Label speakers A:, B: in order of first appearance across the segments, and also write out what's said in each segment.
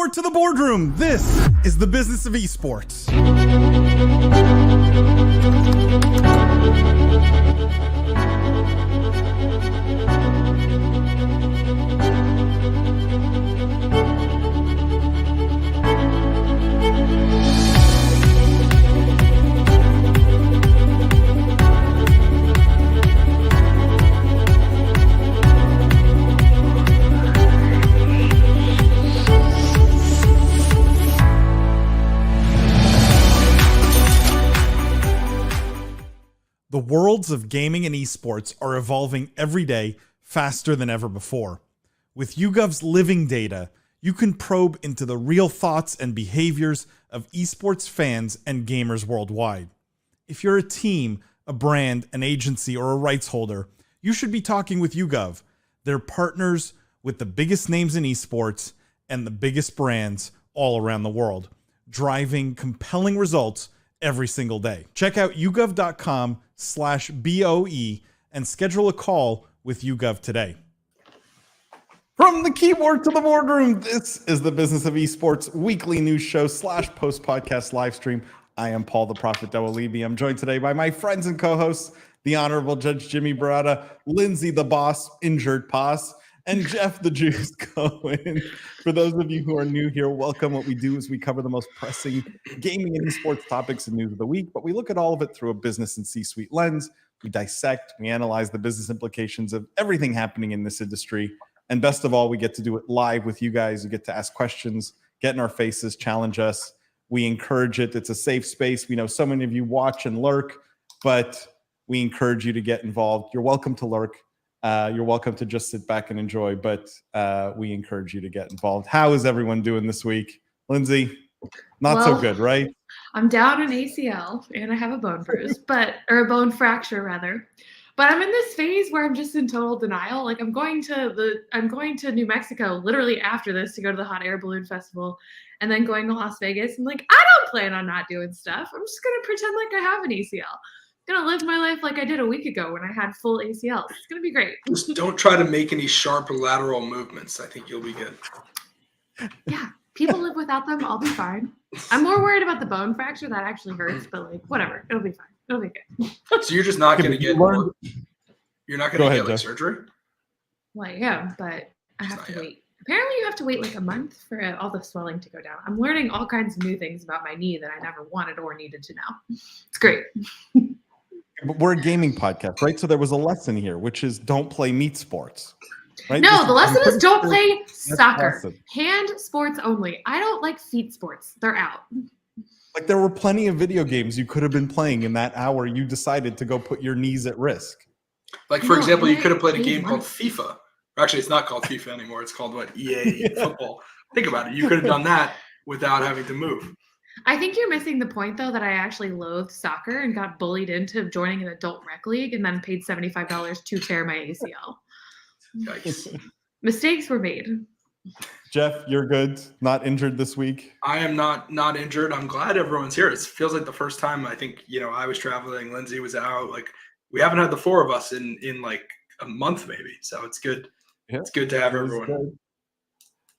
A: keyboard to the boardroom. This is the Business of Esports. The worlds of gaming and esports are evolving every day faster than ever before. With YouGov's living data, you can probe into the real thoughts and behaviors of esports fans and gamers worldwide. If you're a team, a brand, an agency, or a rights holder, you should be talking with YouGov. They're partners with the biggest names in esports and the biggest brands all around the world, driving compelling results every single day. Check out yougov.com/BOE and schedule a call with YouGov today. From the keyboard to the boardroom, this is the Business of Esports weekly news show / post podcast live stream. I am Paul the Prophet Dawalibi. I'm joined today by my friends and co-hosts, the Honorable Judge Jimmy Baratta, Lindsay the Boss, injured Pos, and Jeff the Juice Cohen. For those of you who are new here, welcome. What we do is we cover the most pressing gaming and esports topics and news of the week, but we look at all of it through a business and C-suite lens. We dissect, we analyze the business implications of everything happening in this industry. And best of all, we get to do it live with you guys. You get to ask questions, get in our faces, challenge us. We encourage it. It's a safe space. We know so many of you watch and lurk, but we encourage you to get involved. You're welcome to lurk. You're welcome to just sit back and enjoy, but we encourage you to get involved. How is everyone doing this week? Lindsay, not so good, right?
B: I'm down an ACL and I have a bone bruise, or a bone fracture rather. But I'm in this phase where I'm just in total denial. Like I'm going to New Mexico literally after this to go to the hot air balloon festival and then going to Las Vegas. And like, I don't plan on not doing stuff. I'm just going to pretend like I have an ACL. Gonna live my life like I did a week ago when I had full ACLs. It's gonna be great.
C: Just don't try to make any sharp lateral movements. I think you'll be good.
B: Yeah, people live without them. I'll be fine. I'm more worried about the bone fracture. That actually hurts, but like whatever, it'll be fine. It'll be good.
C: So you're just not gonna get. You're not gonna get like surgery.
B: Well, I am, but I have to wait. Apparently, you have to wait like a month for all the swelling to go down. I'm learning all kinds of new things about my knee that I never wanted or needed to know. It's great.
A: But we're a gaming podcast, right? So there was a lesson here, which is don't play meat sports, right?
B: No, the lesson is don't play soccer. Hand sports only. I don't like feet sports. They're out.
A: Like there were plenty of video games you could have been playing in that hour. You decided to go put your knees at risk.
C: Like, for example, you could have played a game called FIFA. Actually, it's not called FIFA anymore. It's called what? EA football. Think about it. You could have done that without having to move.
B: I think you're missing the point, though, that I actually loathed soccer and got bullied into joining an adult rec league and then paid $75 to tear my ACL.
C: Yikes.
B: Mistakes were made.
A: Jeff, you're good. Not injured this week.
C: I am not injured. I'm glad everyone's here. It feels like the first time I think, I was traveling. Lindsay was out. Like we haven't had the four of us in like a month maybe. So it's good. Yeah, it's good to have everyone.
A: Good.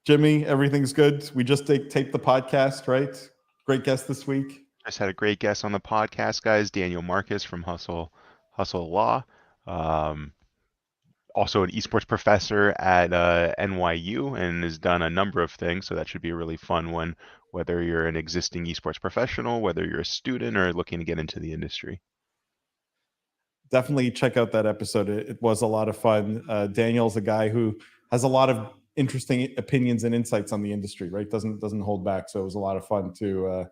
A: Jimmy, everything's good. We just taped the podcast, right? Great guest this week.
D: Just had a great guest on the podcast, guys. Daniel Marcus from Hustle Law. Also an esports professor at NYU and has done a number of things. So that should be a really fun one, whether you're an existing esports professional, whether you're a student or looking to get into the industry.
A: Definitely check out that episode. It was a lot of fun. Daniel's a guy who has a lot of interesting opinions and insights on the industry, right? Doesn't hold back. So it was a lot of fun to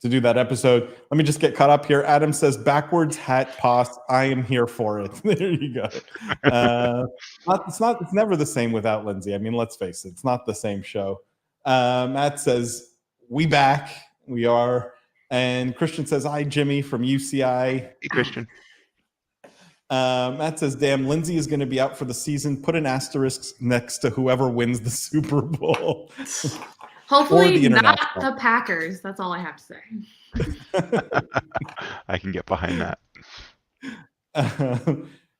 A: do that episode. Let me just get caught up here. Adam says backwards hat Pos. I am here for it. There you go. It's never the same without Lindsay. I mean, let's face it. It's not the same show. Matt says we back. We are. And Christian says, hi, Jimmy from UCI.
D: Hey, Christian.
A: Matt says, damn, Lindsay is going to be out for the season. Put an asterisk next to whoever wins the Super Bowl.
B: Hopefully not the Packers. That's all I have to say.
D: I can get behind that.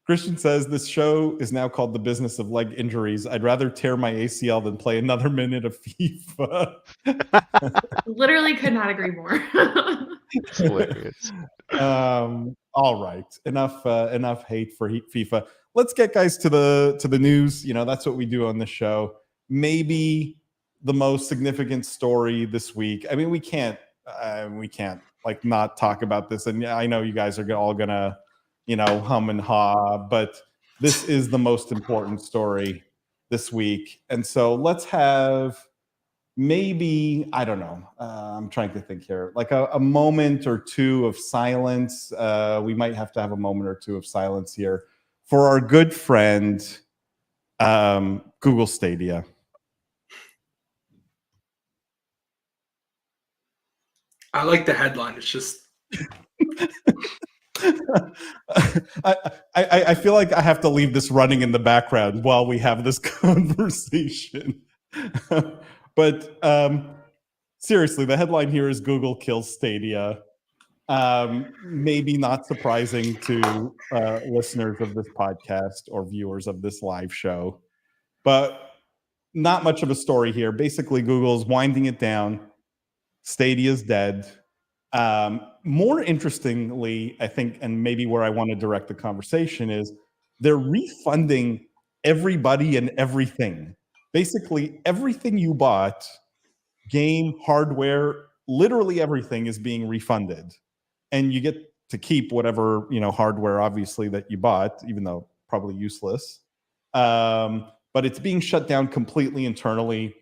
A: Christian says this show is now called The Business of Leg Injuries. I'd rather tear my ACL than play another minute of FIFA.
B: Literally could not agree more.
D: It's hilarious.
A: All right, enough hate for FIFA. Let's get guys to the news. You know, that's what we do on the show. Maybe the most significant story this week. I mean, we can't like not talk about this. And yeah, I know you guys are all gonna, you know, hum and haw, but this is the most important story this week. And so let's have maybe, I don't know, I'm trying to think here, like a moment or two of silence. We might have to have a moment or two of silence here for our good friend, Google Stadia.
C: I like the headline. It's just
A: I feel like I have to leave this running in the background while we have this conversation. But seriously, the headline here is Google kills Stadia. Maybe not surprising to listeners of this podcast or viewers of this live show, but not much of a story here. Basically, Google's winding it down. Stadia's dead. More interestingly, I think, and maybe where I want to direct the conversation is they're refunding everybody and everything. Basically, everything you bought, game, hardware, literally everything is being refunded. And you get to keep whatever, you know, hardware, obviously, that you bought, even though probably useless. But it's being shut down completely internally.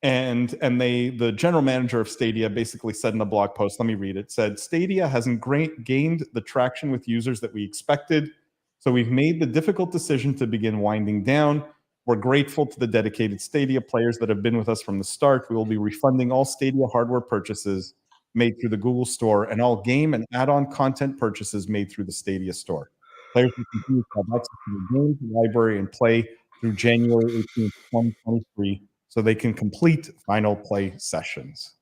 A: And the general manager of Stadia basically said in a blog post, let me read it, said, Stadia hasn't gained the traction with users that we expected, so we've made the difficult decision to begin winding down. We're grateful to the dedicated Stadia players that have been with us from the start. We will be refunding all Stadia hardware purchases made through the Google Store and all game and add-on content purchases made through the Stadia Store. Players will continue to have access to the games library and play through January 18th, 2023. So they can complete final play sessions.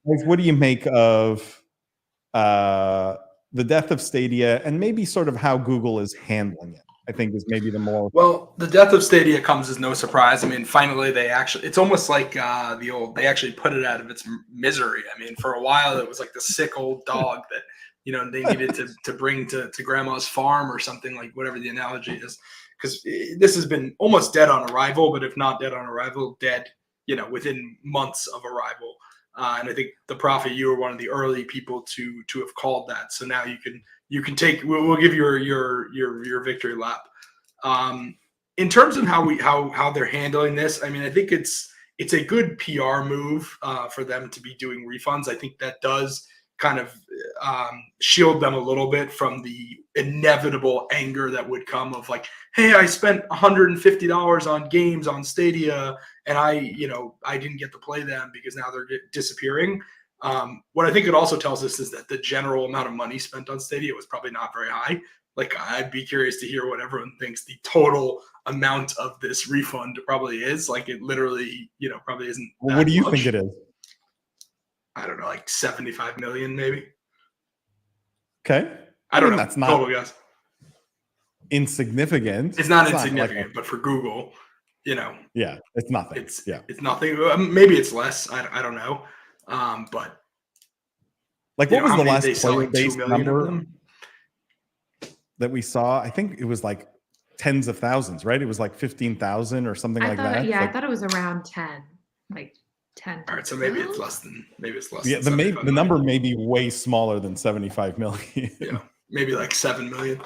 A: Guys, what do you make of the death of Stadia and maybe sort of how Google is handling it? I think is maybe the more...
C: Well, the death of Stadia comes as no surprise. I mean, finally, it's almost like they actually put it out of its misery. I mean, for a while, it was like the sick old dog that, you know, they needed to bring to grandma's farm or something, like whatever the analogy is. Because this has been almost dead on arrival, but if not dead on arrival, dead, you know, within months of arrival. And I think the Prophet, you were one of the early people to have called that. So now you can take. We'll give you your victory lap. In terms of how they're handling this, I mean, I think it's a good PR move for them to be doing refunds. I think that does kind of shield them a little bit from the inevitable anger that would come of like, hey, I spent $150 on games on Stadia and I didn't get to play them because now they're disappearing. What I think it also tells us is that the general amount of money spent on Stadia was probably not very high. Like, I'd be curious to hear what everyone thinks the total amount of this refund probably is. Like, it literally, you know, probably isn't.
A: Well, what do you think it is?
C: I don't know, like 75 million, maybe.
A: Okay.
C: I don't know.
A: That's not
C: total guess.
A: Insignificant.
C: It's not insignificant, but for Google, you know.
A: Yeah, it's nothing.
C: It's nothing. Maybe it's less. I don't know. But
A: like, what was the last player
C: like
A: base number that we saw? I think it was like tens of thousands, right? It was like 15,000 or something like that.
B: Yeah,
A: like,
B: I thought it was around 10, like 10.
C: All right, so maybe it's less than.
A: Yeah, the number may be way smaller than 75 million.
C: Yeah, maybe like 7 million.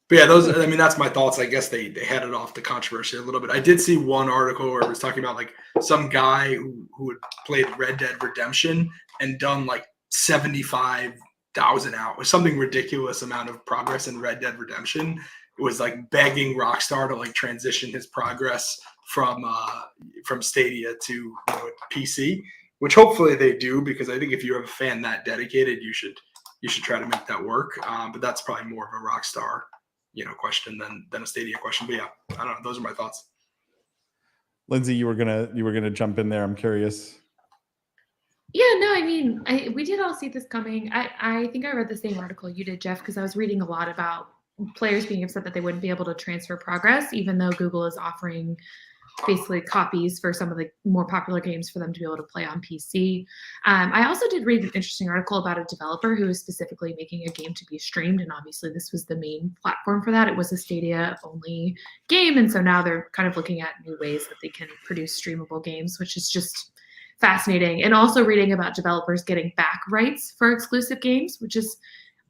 C: But yeah, I mean, that's my thoughts. I guess they headed off the controversy a little bit. I did see one article where it was talking about like some guy who had played Red Dead Redemption and done like 75,000 hours, something ridiculous amount of progress in Red Dead Redemption. It was like begging Rockstar to like transition his progress from Stadia to PC, which hopefully they do, because I think if you're a fan that dedicated, you should try to make that work. But that's probably more of a Rockstar question than a Stadia question. But yeah, I don't know. Those are my thoughts.
A: Lindsay, you were gonna jump in there. I'm curious.
B: Yeah, no, I mean, we did all see this coming. I think I read the same article you did, Jeff, because I was reading a lot about players being upset that they wouldn't be able to transfer progress, even though Google is offering basically copies for some of the more popular games for them to be able to play on PC. I also did read an interesting article about a developer who was specifically making a game to be streamed, and obviously this was the main platform for that. It was a Stadia-only game, and so now they're kind of looking at new ways that they can produce streamable games, which is just fascinating. And also reading about developers getting back rights for exclusive games, which is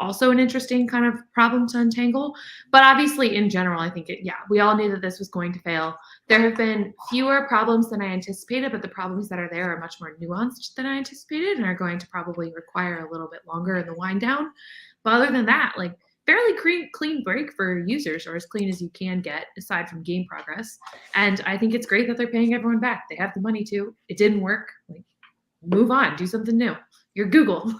B: also an interesting kind of problem to untangle. But obviously, in general, I think, we all knew that this was going to fail. There have been fewer problems than I anticipated, but the problems that are there are much more nuanced than I anticipated and are going to probably require a little bit longer in the wind down. But other than that, like, fairly clean break for users, or as clean as you can get, aside from game progress. And I think it's great that they're paying everyone back. They have the money to. It didn't work. Like, move on, do something new. You're Google.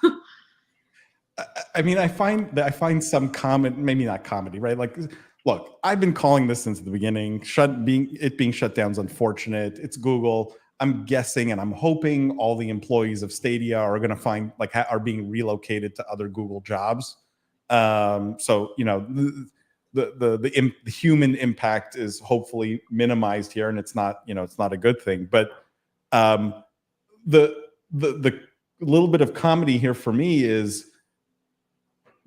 A: I mean, I find some maybe not comedy, right? Like, look, I've been calling this since the beginning. Being shut down is unfortunate. It's Google. I'm guessing and I'm hoping all the employees of Stadia are going to are being relocated to other Google jobs. So the human impact is hopefully minimized here, and it's not a good thing. But the little bit of comedy here for me is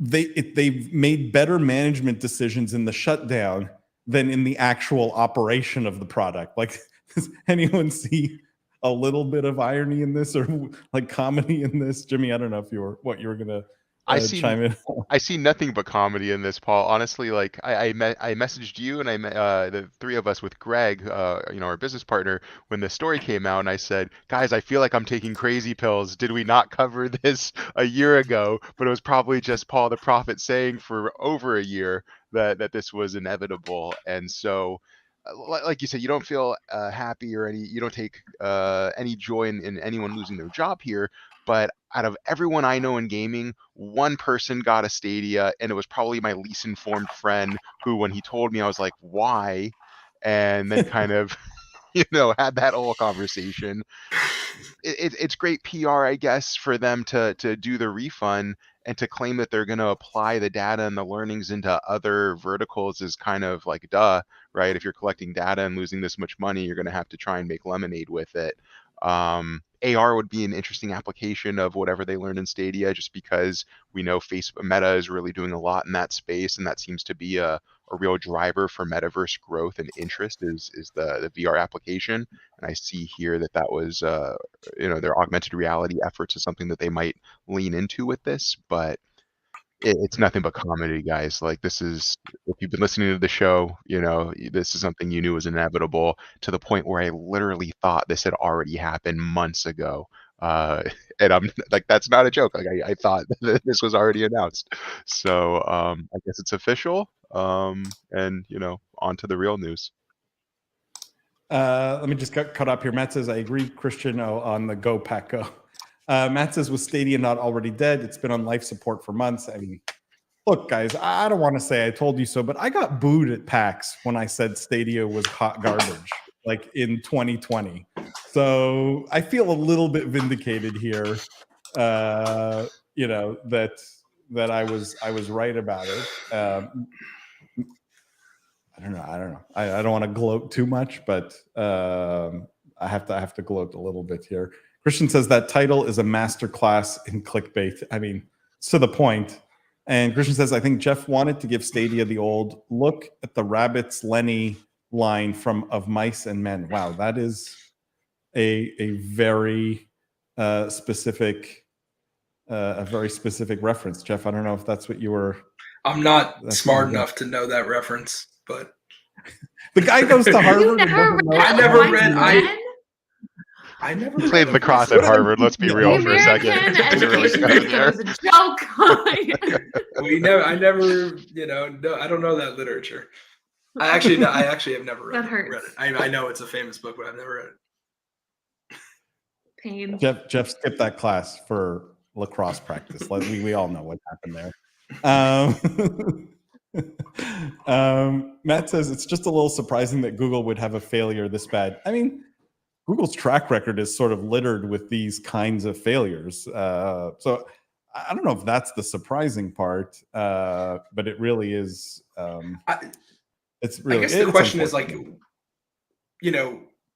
A: they've made better management decisions in the shutdown than in the actual operation of the product. Like, does anyone see a little bit of irony in this, or like comedy in this? Jimmy, I don't know if you were gonna chime in.
D: I see nothing but comedy in this, Paul. Honestly, like I messaged you and the three of us with Greg, our business partner, when the story came out, and I said, guys, I feel like I'm taking crazy pills. Did we not cover this a year ago? But it was probably just Paul the Prophet saying for over a year that this was inevitable. And so, like you said, you don't feel happy or you don't take any joy in anyone losing their job here. But out of everyone I know in gaming, one person got a Stadia, and it was probably my least informed friend who, when he told me, I was like, why? And then kind of, had that whole conversation. It's great PR, I guess, for them to do the refund, and to claim that they're going to apply the data and the learnings into other verticals is kind of like, duh, right? If you're collecting data and losing this much money, you're going to have to try and make lemonade with it. AR would be an interesting application of whatever they learned in Stadia, just because we know Meta is really doing a lot in that space, and that seems to be a real driver for metaverse growth and interest is the VR application. And I see here that was their augmented reality efforts is something that they might lean into with this, but it's nothing but comedy, guys. Like, this is, if you've been listening to the show, this is something you knew was inevitable, to the point where I literally thought this had already happened months ago. And I'm like, that's not a joke. Like, I thought that this was already announced. So I guess it's official. And on to the real news.
A: Let me just cut up here. Matt says, I agree, Christian, on the Go Pack Go. Matt says, was Stadia not already dead? It's been on life support for months. I mean, look, guys, I don't want to say I told you so, but I got booed at PAX when I said Stadia was hot garbage, like in 2020. So I feel a little bit vindicated here, that I was right about it. I don't know. I don't want to gloat too much, but I have to gloat a little bit here. Christian says that title is a masterclass in clickbait. I mean, it's to the point. And Christian says, I think Jeff wanted to give Stadia the old look at the Rabbits Lenny line of Mice and Men. Wow, that is a very specific reference. Jeff, I don't know if that's what you were.
C: I'm not smart enough to know that reference, but
A: the guy goes to Harvard.
C: I never
D: played lacrosse at Harvard. Let's be real for a second.
B: It was a joke.
C: I don't know that literature. I actually have never read it. I know it's a famous book, but I've never read it.
B: Pain.
A: Jeff skipped that class for lacrosse practice. We all know what happened there. Matt says it's just a little surprising that Google would have a failure this bad. I mean, Google's track record is sort of littered with these kinds of failures. So I don't know if that's the surprising part, but it really is. It's really.
C: I guess the question is like,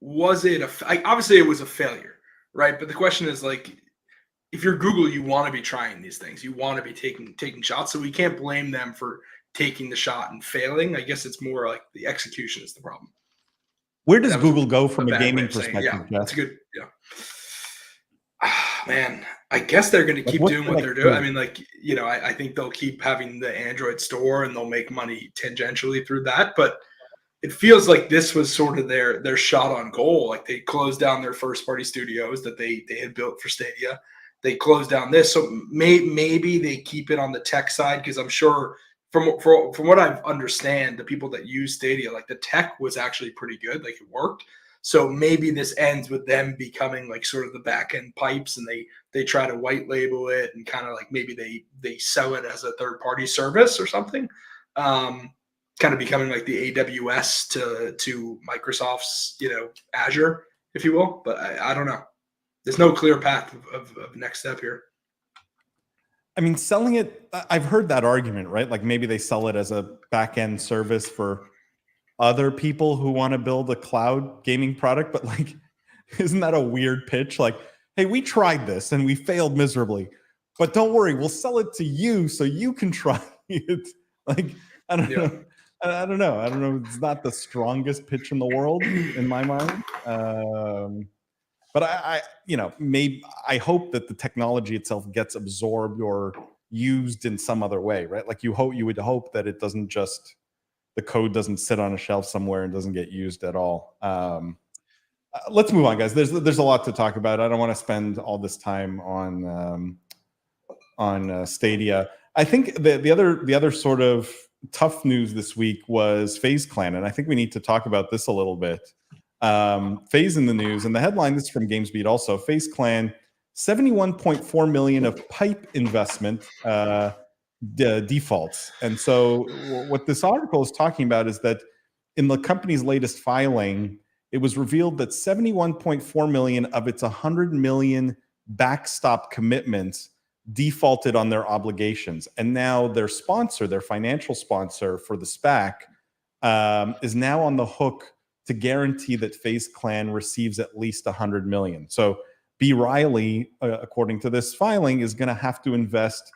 C: was it obviously it was a failure, right? But the question is like, if you're Google, you want to be trying these things. You want to be taking shots. So we can't blame them for taking the shot and failing. I guess it's more like the execution is the problem.
A: Where does Google go from a gaming perspective?
C: Yeah, that's a good. Yeah. Man, I guess they're going to keep doing what they're doing. I mean, like, I think they'll keep having the Android store and they'll make money tangentially through that. But it feels like this was sort of their shot on goal. Like they closed down their first party studios that they had built for Stadia. They closed down this. So maybe they keep it on the tech side, because I'm sure from what I understand, the people that use Stadia, like the tech was actually pretty good. Like it worked. So maybe this ends with them becoming like sort of the back end pipes, and they try to white label it and kind of like maybe they sell it as a third party service or something, kind of becoming like the AWS to Microsoft's Azure, if you will. But I don't know. There's no clear path of next step here.
A: I mean, selling it, I've heard that argument, right? Like maybe they sell it as a back end service for other people who want to build a cloud gaming product, but like, isn't that a weird pitch? Like, hey, we tried this and we failed miserably, but don't worry, we'll sell it to you so you can try it. Like, I don't know. I don't know. It's not the strongest pitch in the world in my mind. But I maybe I hope that the technology itself gets absorbed or used in some other way, right? Like you would hope that it doesn't just, the code doesn't sit on a shelf somewhere and doesn't get used at all. Let's move on, guys. There's a lot to talk about. I don't want to spend all this time on Stadia. I think the other sort of tough news this week was FaZe Clan, and I think we need to talk about this a little bit. FaZe in the news, and the headline, this is from GamesBeat also. FaZe Clan, 71.4 million of PIPE investment defaults. And so what this article is talking about is that in the company's latest filing, it was revealed that 71.4 million of its 100 million backstop commitments defaulted on their obligations. And now their sponsor, their financial sponsor for the SPAC, is now on the hook to guarantee that FaZe Clan receives at least 100 million. So B. Riley, according to this filing, is going to have to invest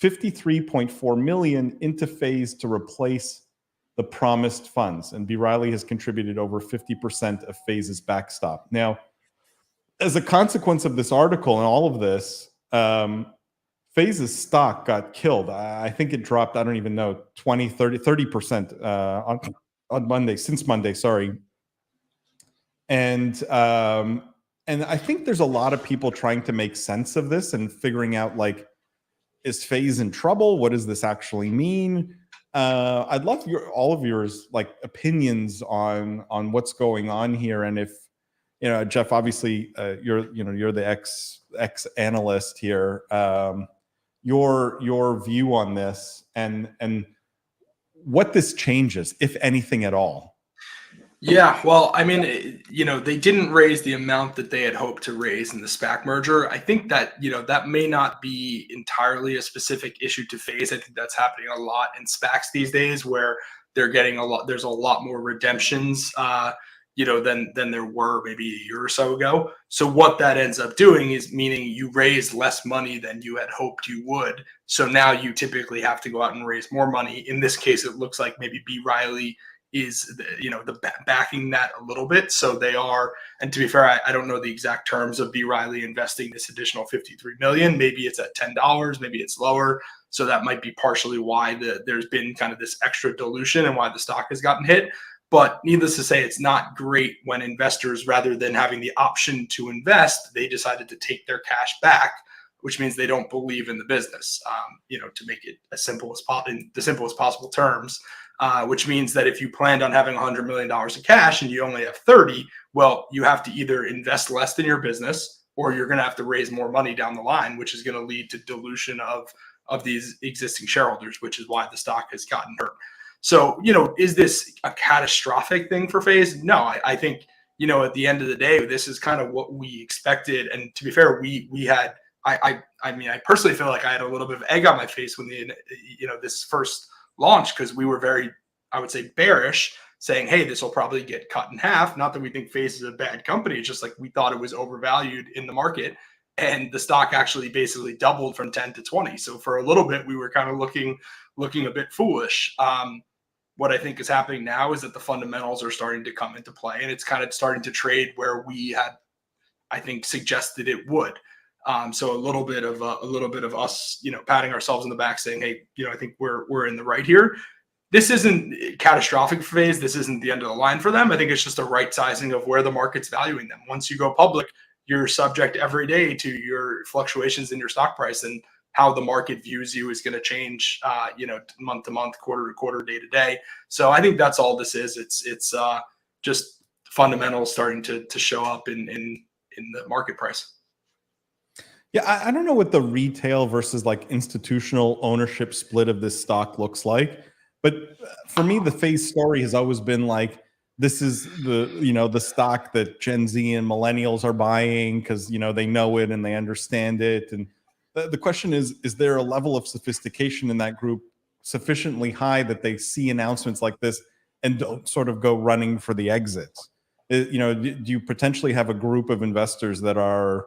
A: 53.4 million into FaZe to replace the promised funds. And B. Riley has contributed over 50% of FaZe's backstop. Now, as a consequence of this article and all of this, FaZe's stock got killed. I think it dropped, I don't even know, 30% on Monday, since Monday, sorry. And I think there's a lot of people trying to make sense of this and figuring out, like, is FaZe in trouble? What does this actually mean? I'd love all of yours like opinions on what's going on here, and if Jeff, obviously you're the ex analyst here. Your view on this and what this changes, if anything at all.
C: Yeah, well, I mean, they didn't raise the amount that they had hoped to raise in the SPAC merger. I think that, that may not be entirely a specific issue to FaZe. I think that's happening a lot in SPACs these days, where they're getting there's a lot more redemptions, than there were maybe a year or so ago. So what that ends up doing is meaning you raised less money than you had hoped you would. So now you typically have to go out and raise more money. In this case, it looks like maybe B. Riley is backing that a little bit. So they are, and to be fair, I don't know the exact terms of B. Riley investing this additional 53 million. Maybe it's at $10, maybe it's lower. So that might be partially why there's been kind of this extra dilution and why the stock has gotten hit. But needless to say, it's not great when investors, rather than having the option to invest, they decided to take their cash back, which means they don't believe in the business. To make it as simple as in the simplest possible terms. Which means that if you planned on having $100 million of cash and you only have 30, well, you have to either invest less than your business, or you're going to have to raise more money down the line, which is going to lead to dilution of these existing shareholders, which is why the stock has gotten hurt. So, is this a catastrophic thing for FaZe? No, I think, at the end of the day, this is kind of what we expected. And to be fair, we had I mean, I personally feel like I had a little bit of egg on my face when this first launch, because we were very, I would say, bearish, saying, hey, this will probably get cut in half. Not that we think FaZe is a bad company. It's just like we thought it was overvalued in the market. And the stock actually basically doubled from 10 to 20. So for a little bit, we were kind of looking a bit foolish. What I think is happening now is that the fundamentals are starting to come into play, and it's kind of starting to trade where we had, I think, suggested it would. So a little bit of us, patting ourselves on the back, saying, hey, I think we're in the right here. This isn't catastrophic for FaZe. This isn't the end of the line for them. I think it's just a right sizing of where the market's valuing them. Once you go public, you're subject every day to your fluctuations in your stock price, and how the market views you is going to change, month to month, quarter to quarter, day to day. So I think that's all this is. It's just fundamentals starting to show up in the market price.
A: Yeah, I don't know what the retail versus like institutional ownership split of this stock looks like, but for me, the FaZe story has always been like, this is the stock that Gen Z and millennials are buying because they know it and they understand it. And the question is there a level of sophistication in that group sufficiently high that they see announcements like this and don't sort of go running for the exits? Do you potentially have a group of investors that are,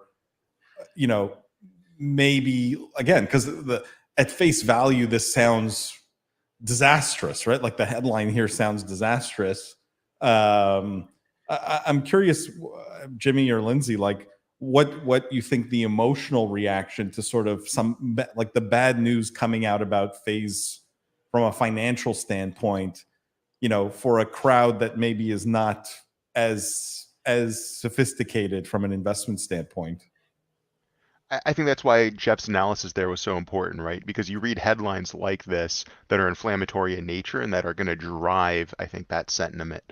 A: maybe, again, because at face value, this sounds disastrous, right? Like the headline here sounds disastrous. I'm curious, Jimmy or Lindsay, like what you think the emotional reaction to sort of some like the bad news coming out about FaZe from a financial standpoint, for a crowd that maybe is not as sophisticated from an investment standpoint.
D: I think that's why Jeff's analysis there was so important, right? Because you read headlines like this that are inflammatory in nature and that are going to drive, I think, that sentiment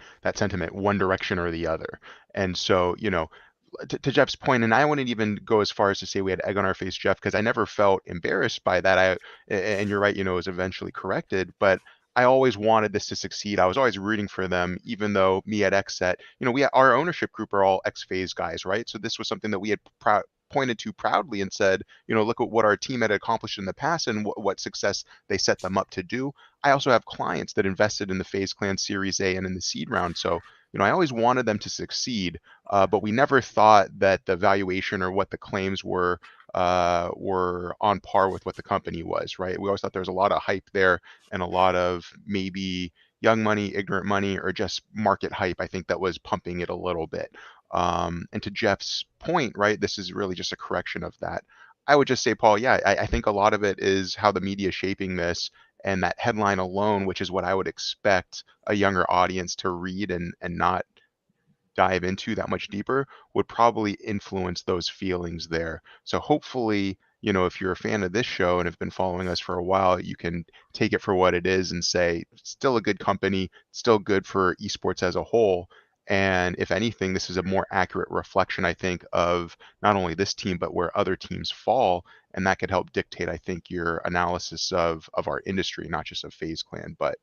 D: one direction or the other. And so, to Jeff's point, and I wouldn't even go as far as to say we had egg on our face, Jeff, because I never felt embarrassed by that. And you're right, it was eventually corrected, but I always wanted this to succeed. I was always rooting for them, even though me at XSET, our ownership group are all ex-FaZe guys, right? So this was something that we had pointed to proudly and said, look at what our team had accomplished in the past and what success they set them up to do. I also have clients that invested in the FaZe Clan Series A and in the seed round. So, I always wanted them to succeed, but we never thought that the valuation or what the claims were on par with what the company was, right? We always thought there was a lot of hype there and a lot of maybe young money, ignorant money, or just market hype, I think, that was pumping it a little bit. And to Jeff's point, right, this is really just a correction of that. I would just say, Paul, yeah, I think a lot of it is how the media is shaping this, and that headline alone, which is what I would expect a younger audience to read and not dive into that much deeper, would probably influence those feelings there. So hopefully, if you're a fan of this show and have been following us for a while, you can take it for what it is and say, still a good company, still good for esports as a whole. And if anything, this is a more accurate reflection, I think, of not only this team, but where other teams fall. And that could help dictate, I think, your analysis of our industry, not just of FaZe Clan. But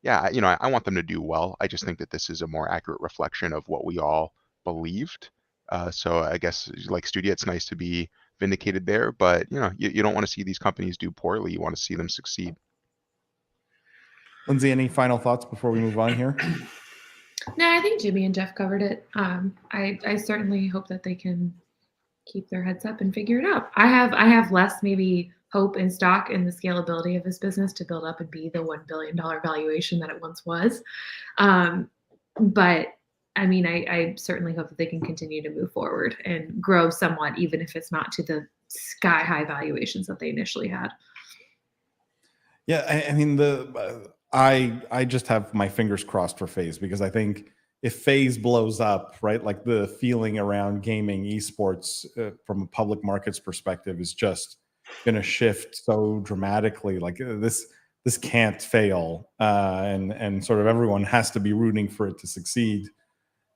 D: yeah, I want them to do well. I just think that this is a more accurate reflection of what we all believed. So I guess, like Studia, it's nice to be vindicated there. But, you don't want to see these companies do poorly. You want to see them succeed.
A: Lindsay, any final thoughts before we move on here?
B: No, I think Jimmy and Jeff covered it. I certainly hope that they can keep their heads up and figure it out. I have less maybe hope in stock in the scalability of this business to build up and be the $1 billion valuation that it once was. But I mean, I certainly hope that they can continue to move forward and grow somewhat, even if it's not to the sky high valuations that they initially had.
A: Yeah, I mean, I just have my fingers crossed for FaZe, because I think if FaZe blows up, right, like the feeling around gaming esports from a public markets perspective is just going to shift so dramatically. Like this can't fail, and sort of everyone has to be rooting for it to succeed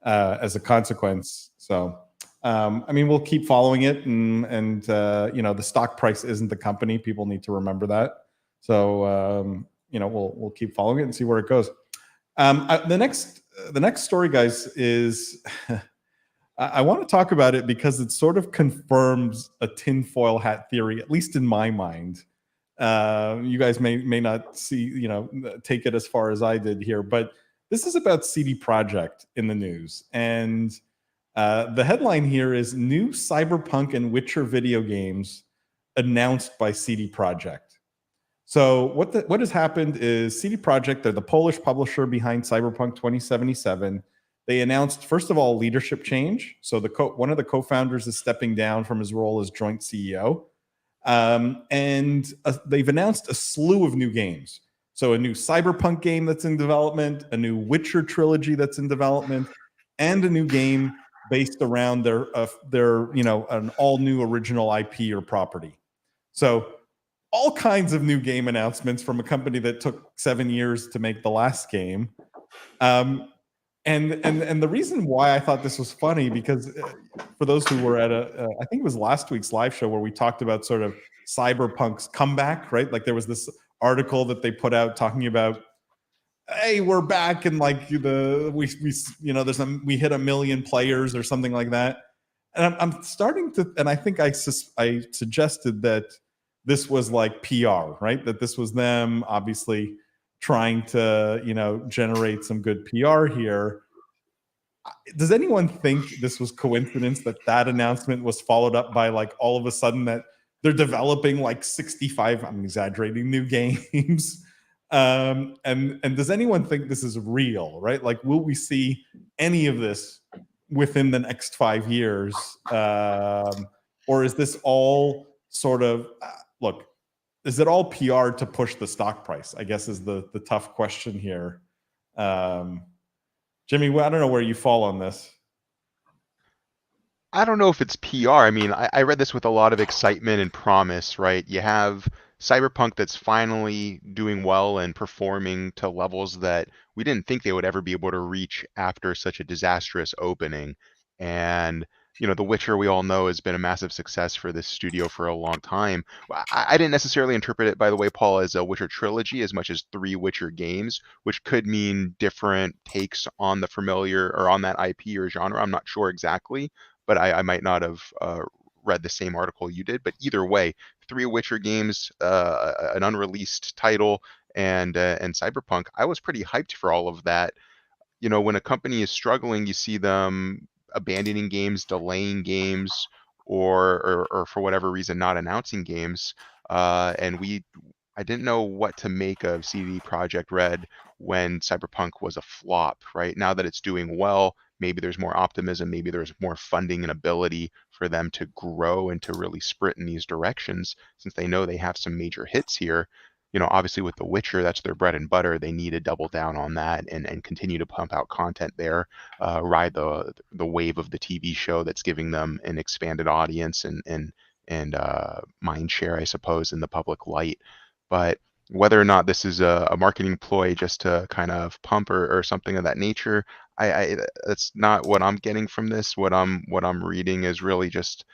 A: as a consequence. So, I mean, we'll keep following it, and the stock price isn't the company. People need to remember that. So, we'll keep following it and see where it goes. The next story, guys, is I want to talk about it because it sort of confirms a tinfoil hat theory, at least in my mind. You guys may not take it as far as I did here, but this is about CD Projekt in the news. And the headline here is new Cyberpunk and Witcher video games announced by CD Projekt. So what has happened is CD Projekt, they're the Polish publisher behind Cyberpunk 2077. They announced, first of all, leadership change. So one of the co-founders is stepping down from his role as joint CEO. They've announced a slew of new games. So a new Cyberpunk game that's in development, a new Witcher trilogy that's in development, and a new game based around their an all new original IP or property. So all kinds of new game announcements from a company that took 7 years to make the last game. And the reason why I thought this was funny, because for those who were at I think it was last week's live show where we talked about sort of Cyberpunk's comeback, right? Like there was this article that they put out talking about, hey, we're back, and like we hit 1 million players or something like that. And I'm starting to, and I think I suggested that this was like PR, right? That this was them obviously trying to, generate some good PR here. Does anyone think this was coincidence that announcement was followed up by like all of a sudden that they're developing like 65, I'm exaggerating, new games? And does anyone think this is real, right? Like, will we see any of this within the next 5 years? Or is this all sort of, look, is it all PR to push the stock price? I guess is the tough question here. Jimmy, I don't know where you fall on this.
D: I don't know if it's PR. I mean, I read this with a lot of excitement and promise, right? You have Cyberpunk that's finally doing well and performing to levels that we didn't think they would ever be able to reach after such a disastrous opening. And The Witcher, we all know, has been a massive success for this studio for a long time. I didn't necessarily interpret it, by the way, Paul, as a Witcher trilogy as much as 3 Witcher games, which could mean different takes on the familiar or on that IP or genre. I'm not sure exactly, but I might not have read the same article you did. But either way, 3 Witcher games, an unreleased title, and Cyberpunk. I was pretty hyped for all of that. When a company is struggling, you see them abandoning games, delaying games, or for whatever reason not announcing games. I didn't know what to make of CD Projekt Red when Cyberpunk was a flop. Right now that it's doing well, maybe there's more optimism, maybe there's more funding and ability for them to grow and to really sprint in these directions, since they know they have some major hits here. Obviously with The Witcher, that's their bread and butter. They need to double down on that and continue to pump out content there, ride the wave of the TV show that's giving them an expanded audience and mind share, I suppose, in the public light. But whether or not this is a marketing ploy just to kind of pump or something of that nature, that's not what I'm getting from this. What I'm reading is really just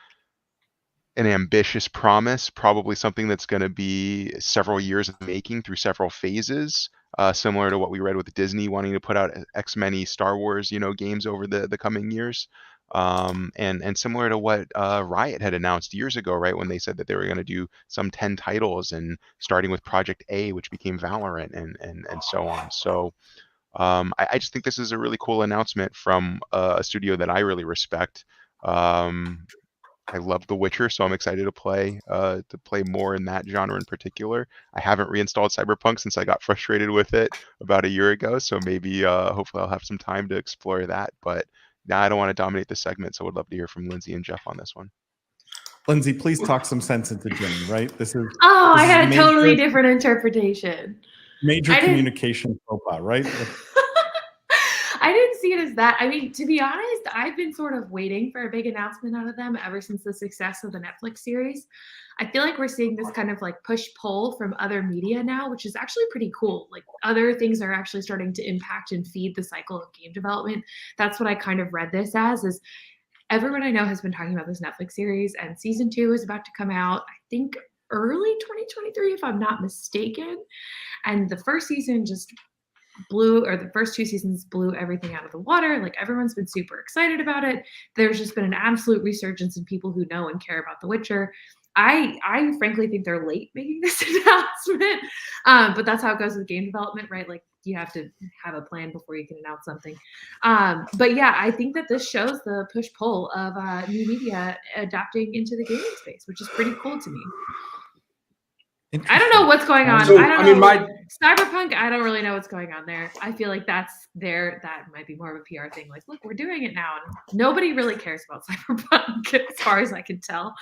D: an ambitious promise, probably something that's going to be several years in the making through several phases, similar to what we read with Disney wanting to put out X many Star Wars, games over the coming years, and similar to what Riot had announced years ago, right, when they said that they were going to do some 10 titles, and starting with Project A, which became Valorant, and so on. So I just think this is a really cool announcement from a studio that I really respect. I love The Witcher, so I'm excited to play more in that genre in particular. I haven't reinstalled Cyberpunk since I got frustrated with it about a year ago, so maybe hopefully I'll have some time to explore that. But now I don't want to dominate the segment, so I would love to hear from Lindsay and Jeff on this one.
A: Lindsay, please talk some sense into Jimmy, right?
B: I had a totally different interpretation.
A: Major communication faux pas, right?
B: I didn't see it as that. I mean, to be honest, I've been sort of waiting for a big announcement out of them ever since the success of the Netflix series. I feel like we're seeing this kind of like push-pull from other media now, which is actually pretty cool. Like other things are actually starting to impact and feed the cycle of game development. That's what I kind of read this as, is everyone I know has been talking about this Netflix series, and season 2 is about to come out, I think early 2023, if I'm not mistaken. And the first season just the first 2 seasons blew everything out of the water. Like, everyone's been super excited about it. There's just been an absolute resurgence in people who know and care about The Witcher. I frankly think they're late making this announcement, but that's how it goes with game development, right? Like, you have to have a plan before you can announce something. But yeah, I think that this shows the push-pull of new media adapting into the gaming space, which is pretty cool to me. I don't know what's going on.
C: So,
B: I don't know.
C: mean,
B: Cyberpunk, I don't really know what's going on there. I feel like that might be more of a PR thing. Like, look, we're doing it now. And nobody really cares about Cyberpunk as far as I can tell.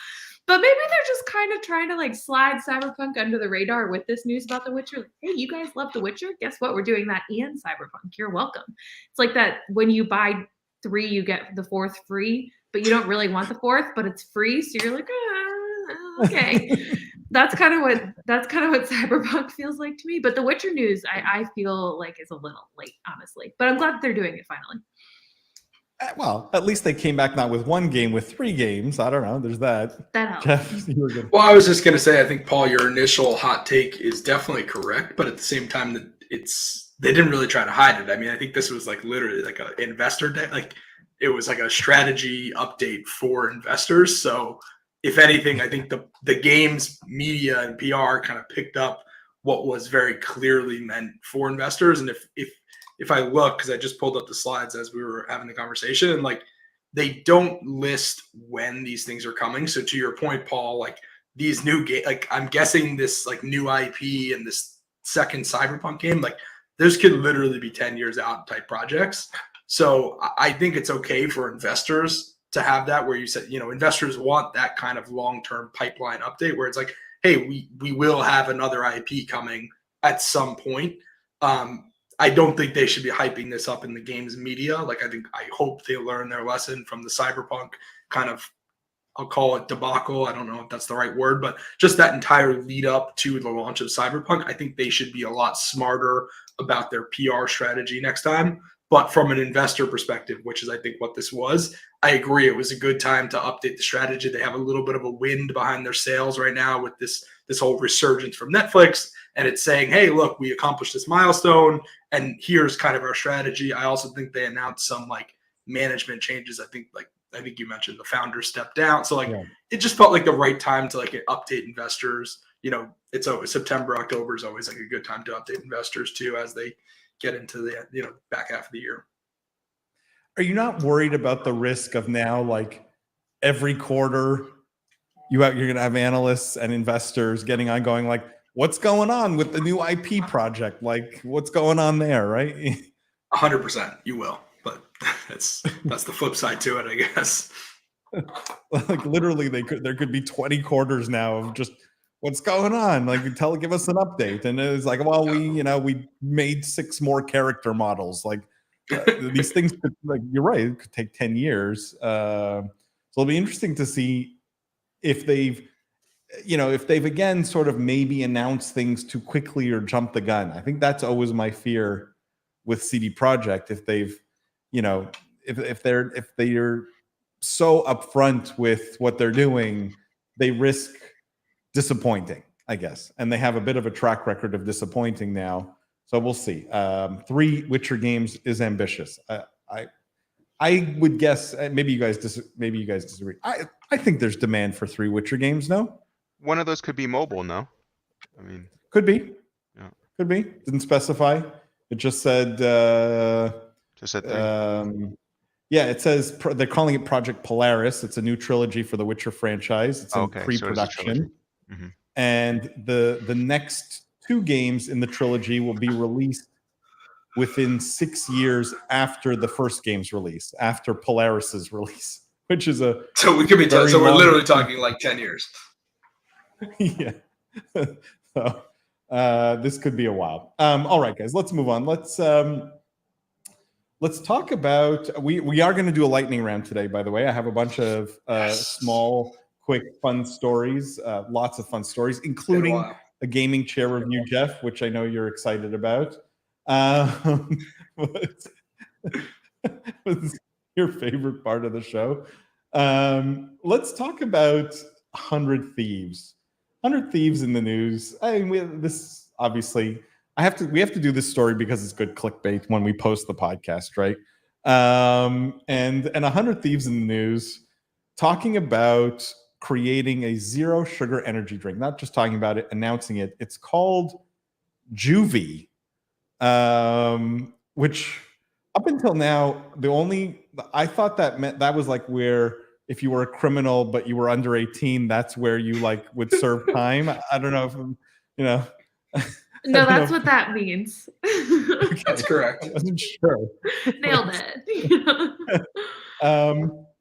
B: But maybe they're just kind of trying to like slide Cyberpunk under the radar with this news about The Witcher. Like, hey, you guys love The Witcher? Guess what? We're doing that and Cyberpunk. You're welcome. It's like that when you buy 3, you get the 4th free, but you don't really want the 4th, but it's free. So you're like, okay. That's kind of what Cyberpunk feels like to me. But The Witcher news, I feel like is a little late, honestly. But I'm glad that they're doing it finally.
A: Well, at least they came back not with 1 game, with 3 games. I don't know. There's that.
B: That helps.
A: Jeff, you were good.
C: Well, I was just going to say, I think, Paul, your initial hot take is definitely correct, but at the same time, that they didn't really try to hide it. I mean, I think this was like literally like an investor day. Like, it was like a strategy update for investors. So, if anything, I think the game's media and PR kind of picked up what was very clearly meant for investors. And if I look, because I just pulled up the slides as we were having the conversation, and like, they don't list when these things are coming. So to your point, Paul, like, these new game, like, I'm guessing this like new IP and this second Cyberpunk game, like, those could literally be 10 years out type projects. So I think it's okay for investors to have that, where you said, investors want that kind of long-term pipeline update where it's like, hey, we will have another IP coming at some point. I don't think they should be hyping this up in the game's media. Like, I hope they learn their lesson from the Cyberpunk kind of, I'll call it debacle. I don't know if that's the right word, but just that entire lead up to the launch of Cyberpunk, I think they should be a lot smarter about their PR strategy next time. But from an investor perspective, which is I think what this was, I agree. It was a good time to update the strategy. They have a little bit of a wind behind their sails right now with this whole resurgence from Netflix. And it's saying, hey, look, we accomplished this milestone, and here's kind of our strategy. I also think they announced some like management changes. I think you mentioned the founder stepped down. So It just felt like the right time to like update investors. It's always September, October is always like a good time to update investors too, as they get into the back half of the year.
A: Are you not worried about the risk of now, like, every quarter you're going to have analysts and investors getting on going like, what's going on with the new IP project? Like, what's going on there, right?
C: 100% you will, but that's the flip side to it, I guess.
A: Like, literally there could be 20 quarters now of just what's going on, like, give us an update. And it's like, well, we made 6 more character models. Like, these things could, like, you're right, it could take 10 years. So it'll be interesting to see if they've again sort of maybe announced things too quickly or jumped the gun. I think that's always my fear with CD Projekt. If they've, if they're so upfront with what they're doing, they risk disappointing, I guess. And they have a bit of a track record of disappointing now. So we'll see. 3 Witcher games is ambitious. I would guess, maybe you guys disagree. I think there's demand for 3 Witcher games. No,
D: one of those could be mobile. No, I mean,
A: could be.
D: Yeah.
A: Could be. Didn't specify. It just said.
D: Just said 3.
A: Yeah, it says they're calling it Project Polaris. It's a new trilogy for the Witcher franchise. It's in pre-production, and the next 2 games in the trilogy will be released within 6 years after the first game's release, after Polaris's release, which is so
C: we could be so we're literally talking like 10 years.
A: Yeah. So this could be a while. All right, guys, let's move on. Let's talk about, we are going to do a lightning round today, by the way. I have a bunch of small, quick, fun stories, lots of fun stories, including a gaming chair review, Jeff, which I know you're excited about. What's your favorite part of the show? Let's talk about 100 Thieves. 100 Thieves in the news. I mean, this obviously we have to do this story because it's good clickbait when we post the podcast, right? And 100 Thieves in the news talking about creating a zero sugar energy drink, not just talking about it, announcing it. It's called Juvie, which up until now, I thought that meant that was like where if you were a criminal but you were under 18, that's where you like would serve time. I don't know if you know.
B: No, that's what that means.
A: Okay.
C: That's correct.
A: I wasn't sure.
B: Nailed it.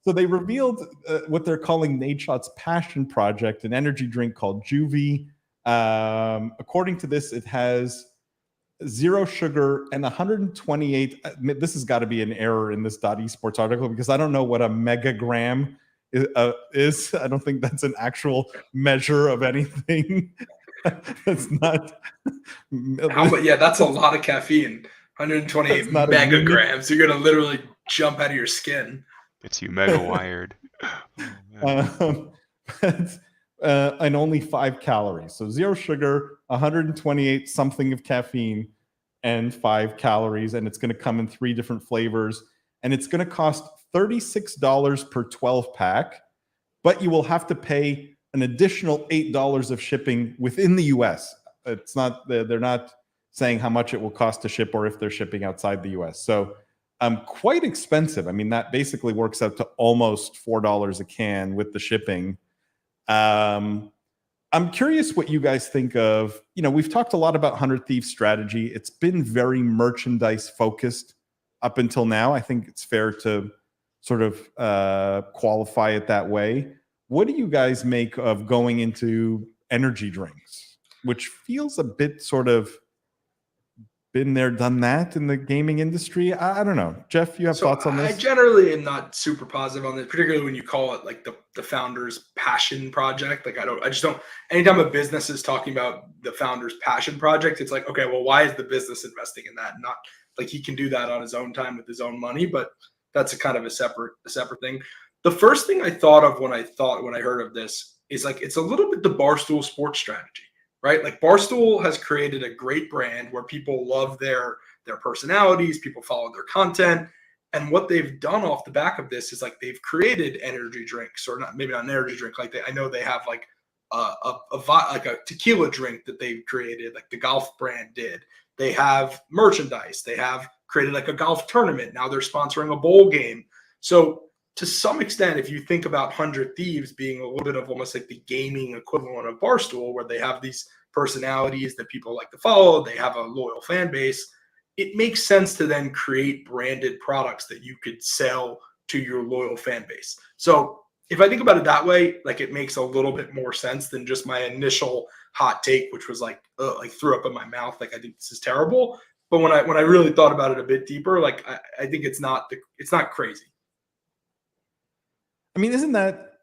A: So they revealed what they're calling Nadeshot's passion project, an energy drink called Juvie. According to this, it has zero sugar and 128. This has got to be an error in this .esports article because I don't know what a megagram is. I don't think that's an actual measure of anything. That's not.
C: Yeah, that's a lot of caffeine. 128 megagrams. You're gonna literally jump out of your skin.
D: It's you mega wired.
A: And only 5 calories. So 0 sugar, 128 something of caffeine, and 5 calories. And it's going to come in 3 different flavors. And it's going to cost $36 per 12 pack. But you will have to pay an additional $8 of shipping within the US. It's not, they're not saying how much it will cost to ship or if they're shipping outside the US. So quite expensive. I mean, that basically works out to almost $4 a can with the shipping. I'm curious what you guys think of, we've talked a lot about 100 Thieves strategy. It's been very merchandise focused up until now. I think it's fair to sort of qualify it that way. What do you guys make of going into energy drinks, which feels a bit sort of been there, done that in the gaming industry? I don't know. Jeff, you have thoughts on this?
C: I generally am not super positive on this, particularly when you call it like the founder's passion project. Like I just don't, anytime a business is talking about the founder's passion project, it's like, okay, well, why is the business investing in that? Not like he can do that on his own time with his own money, but that's a kind of a separate thing. The first thing I thought of when I heard of this is like, it's a little bit the Barstool sports strategy, right? Like Barstool has created a great brand where people love their personalities, people follow their content. And what they've done off the back of this is like, they've created energy drinks, or maybe not an energy drink. Like I know they have like a tequila drink that they've created, like the golf brand did. They have merchandise. They have created like a golf tournament. Now they're sponsoring a bowl game. So to some extent, if you think about 100 Thieves being a little bit of almost like the gaming equivalent of Barstool, where they have these personalities that people like to follow, they have a loyal fan base, it makes sense to then create branded products that you could sell to your loyal fan base. So if I think about it that way, like it makes a little bit more sense than just my initial hot take, which was like threw up in my mouth, like I think this is terrible. But when I really thought about it a bit deeper, like I think it's not crazy.
A: I mean, isn't that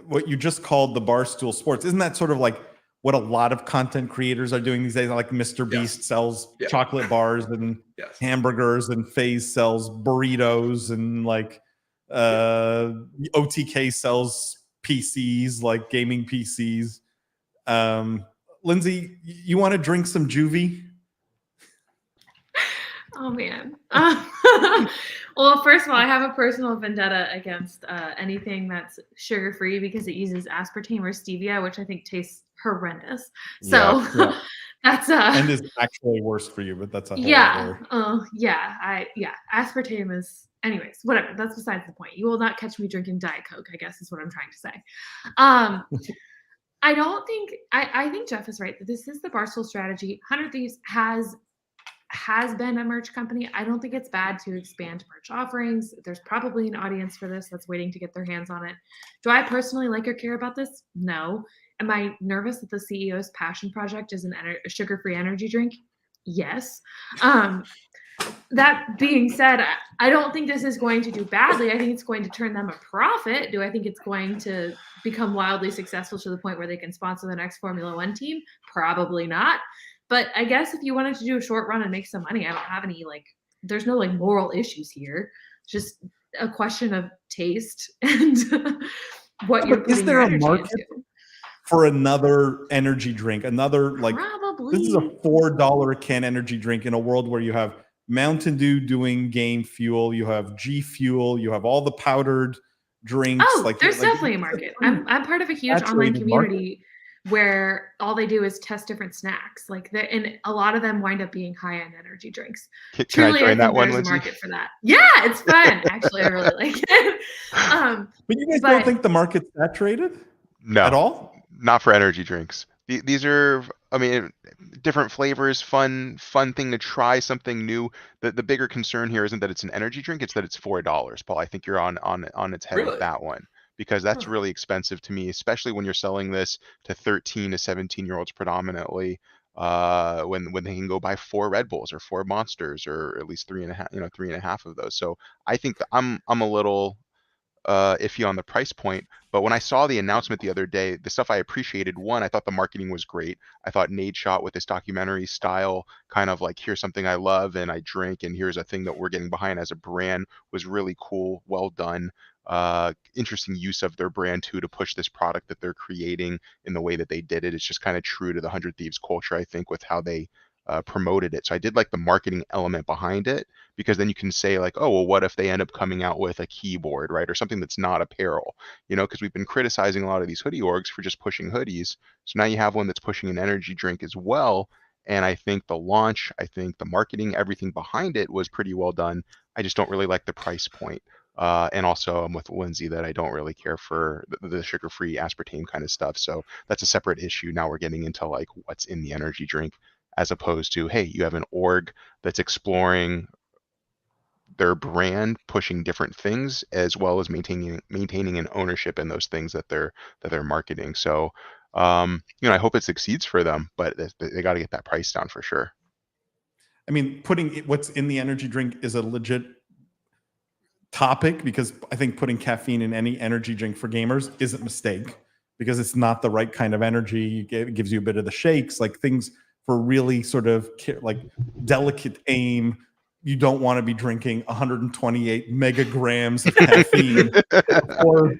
A: what you just called the Barstool Sports? Isn't that sort of like what a lot of content creators are doing these days? Like Mr. Beast sells chocolate bars and hamburgers, and FaZe sells burritos, and like OTK sells PCs, like gaming PCs. Lindsay, you want to drink some Juvie?
B: Oh, man. Well, first of all, I have a personal vendetta against anything that's sugar-free because it uses aspartame or stevia, which I think tastes horrendous. So that's
A: and is actually worse for you, but that's a whole other...
B: aspartame is, anyways, whatever. That's besides the point. You will not catch me drinking Diet Coke, I guess is what I'm trying to say. I think Jeff is right that this is the Barstool strategy. 100 Thieves has been a merch company. I don't think it's bad to expand merch offerings. There's probably an audience for this that's waiting to get their hands on it. Do I personally like or care about this? No. Am I nervous that the CEO's passion project is a sugar-free energy drink? Yes. That being said, I don't think this is going to do badly. I think it's going to turn them a profit. Do I think it's going to become wildly successful to the point where they can sponsor the next Formula One team? Probably not. But I guess if you wanted to do a short run and make some money, I don't have any, there's no moral issues here. It's just a question of taste and what you're putting.
A: Is there a market for another energy drink? Another
B: Probably.
A: This is a $4 a can energy drink in a world where you have Mountain Dew doing game fuel, you have G Fuel, you have all the powdered drinks.
B: Oh, there's definitely a market. I'm part of a huge online community where all they do is test different snacks. Like and a lot of them wind up being high-end energy drinks.
D: Can I join that one,
B: there's
D: Lindsay?
B: a market for that. Yeah, it's fun. Actually, I really like it.
A: But you guys don't think the market's saturated?
D: No.
A: At all?
D: Not for energy drinks. These are, I mean, different flavors, fun thing to try something new. The bigger concern here isn't that it's an energy drink; it's that it's $4. Paul, I think you're on its head with that one, because that's really expensive to me, especially when you're selling this to 13 to 17-year-olds predominantly. When they can go buy 4 Red Bulls or 4 Monsters, or at least 3.5 of those. So I think that I'm a little iffy on the price point. But when I saw the announcement the other day, the stuff I appreciated, one, I thought the marketing was great. I thought Nate shot with this documentary style, kind of like, here's something I love and I drink, and here's a thing that we're getting behind as a brand, was really cool, well done. Interesting use of their brand too, to push this product that they're creating in the way that they did it. It's just kind of true to the 100 Thieves culture, I think, with how they promoted it. So I did like the marketing element behind it, because then you can say like, oh, well, what if they end up coming out with a keyboard, right? Or something that's not apparel, because we've been criticizing a lot of these hoodie orgs for just pushing hoodies. So now you have one that's pushing an energy drink as well. And I think the launch, I think the marketing, everything behind it was pretty well done. I just don't really like the price point. And also I'm with Lindsay that I don't really care for the sugar-free aspartame kind of stuff. So that's a separate issue. Now we're getting into like what's in the energy drink, as opposed to, hey, you have an org that's exploring their brand, pushing different things, as well as maintaining an ownership in those things that they're marketing. So, I hope it succeeds for them, but they got to get that price down for sure.
A: I mean, putting what's in the energy drink is a legit topic, because I think putting caffeine in any energy drink for gamers is a mistake, because it's not the right kind of energy. It gives you a bit of the shakes, like things for really sort of like delicate aim. You don't want to be drinking 128 megagrams of caffeine, or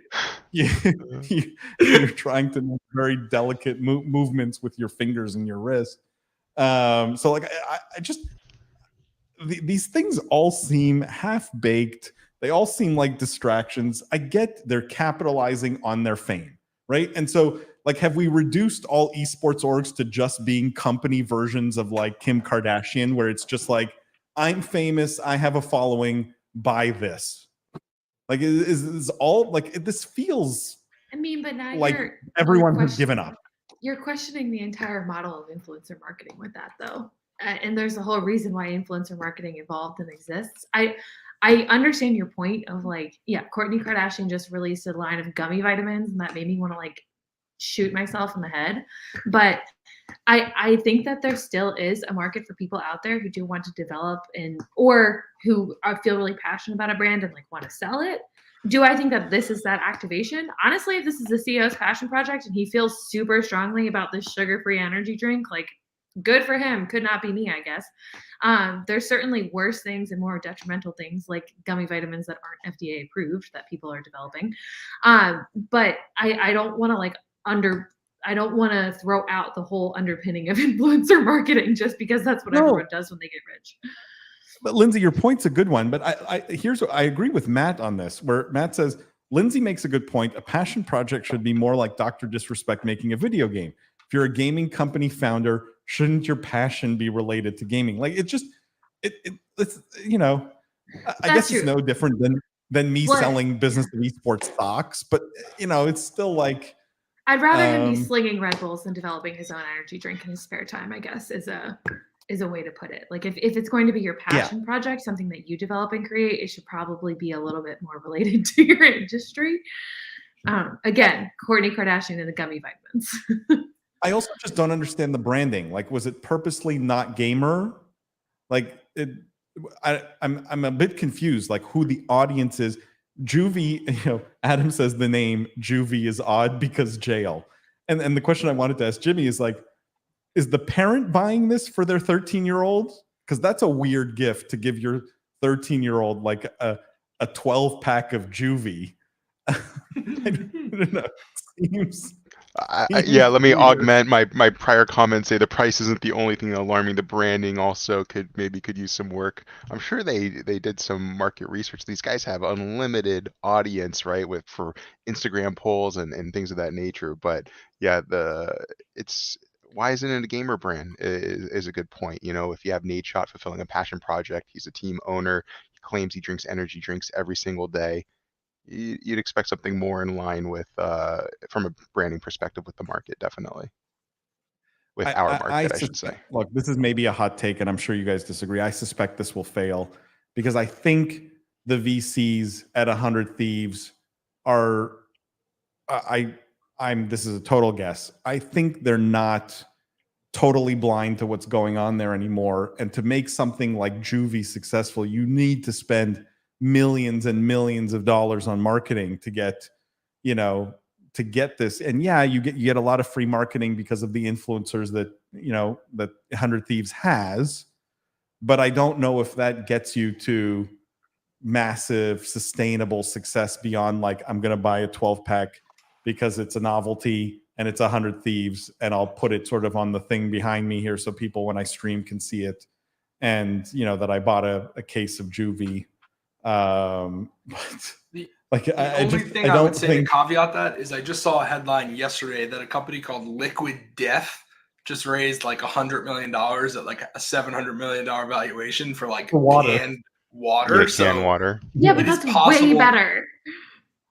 A: you're trying to make very delicate movements with your fingers and your wrist. So like, I just, these things all seem half-baked. They all seem like distractions. I get they're capitalizing on their fame, right? And so, like, have we reduced all esports orgs to just being company versions of like Kim Kardashian, where it's just like, I'm famous, I have a following, buy this? Like, is all like, this feels,
B: I mean, but now
A: like everyone has given up.
B: You're questioning the entire model of influencer marketing with that, though. And there's a whole reason why influencer marketing evolved and exists. I understand your point of like, yeah, Kourtney Kardashian just released a line of gummy vitamins, and that made me want to like shoot myself in the head. But I think that there still is a market for people out there who do want to develop or who feel really passionate about a brand and like want to sell it. Do I think that this is that activation? Honestly, if this is the CEO's passion project and he feels super strongly about this sugar-free energy drink, like, good for him. Could not be me, I guess. There's certainly worse things and more detrimental things like gummy vitamins that aren't FDA approved that people are developing. But I don't want to like I don't want to throw out the whole underpinning of influencer marketing just because that's what everyone does when they get rich.
A: But Lindsay, your point's a good one. But here's what I agree with Matt on this, where Matt says, Lindsay makes a good point. A passion project should be more like Dr. Disrespect making a video game. If you're a gaming company founder, shouldn't your passion be related to gaming? Like, it's I guess it's no different than me selling Business of Esports stocks, but it's still like,
B: I'd rather him be slinging Red Bulls than developing his own energy drink in his spare time, I guess, is a way to put it. Like, if it's going to be your passion project, something that you develop and create, it should probably be a little bit more related to your industry. Again, Kourtney Kardashian and the gummy vitamins.
A: I also just don't understand the branding. Like, was it purposely not gamer? Like, I'm a bit confused, like who the audience is. Juvie, Adam says the name Juvie is odd because jail. And the question I wanted to ask Jimmy is like, is the parent buying this for their 13-year-old? Because that's a weird gift to give your 13-year-old, like a 12-pack of Juvie. I don't know. It seems.
D: Yeah, let me augment my prior comments. Say the price isn't the only thing alarming. The branding also could use some work. I'm sure they did some market research. These guys have unlimited audience, right, for Instagram polls and things of that nature. But yeah, it's why isn't it a gamer brand is a good point. You know, if you have Nate Shot fulfilling a passion project, he's a team owner. He claims he drinks energy drinks every single day. You'd expect something more in line with, from a branding perspective, with the market, definitely. With our market, I should say.
A: Look, this is maybe a hot take, and I'm sure you guys disagree. I suspect this will fail because I think the VCs at 100 Thieves are, this is a total guess. I think they're not totally blind to what's going on there anymore. And to make something like Juvie successful, you need to spend millions and millions of dollars on marketing to get, to get this. And yeah, you get a lot of free marketing because of the influencers that, that 100 Thieves has. But I don't know if that gets you to massive, sustainable success beyond like, I'm going to buy a 12-pack because it's a novelty and it's 100 Thieves, and I'll put it sort of on the thing behind me here so people when I stream can see it. And, that I bought a case of Juvie. But like,
C: the only thing I would say to caveat that is I just saw a headline yesterday that a company called Liquid Death just raised like $100 million at like a $700 million valuation for like canned water.
D: Yeah, canned water.
B: Yeah, but that's way better.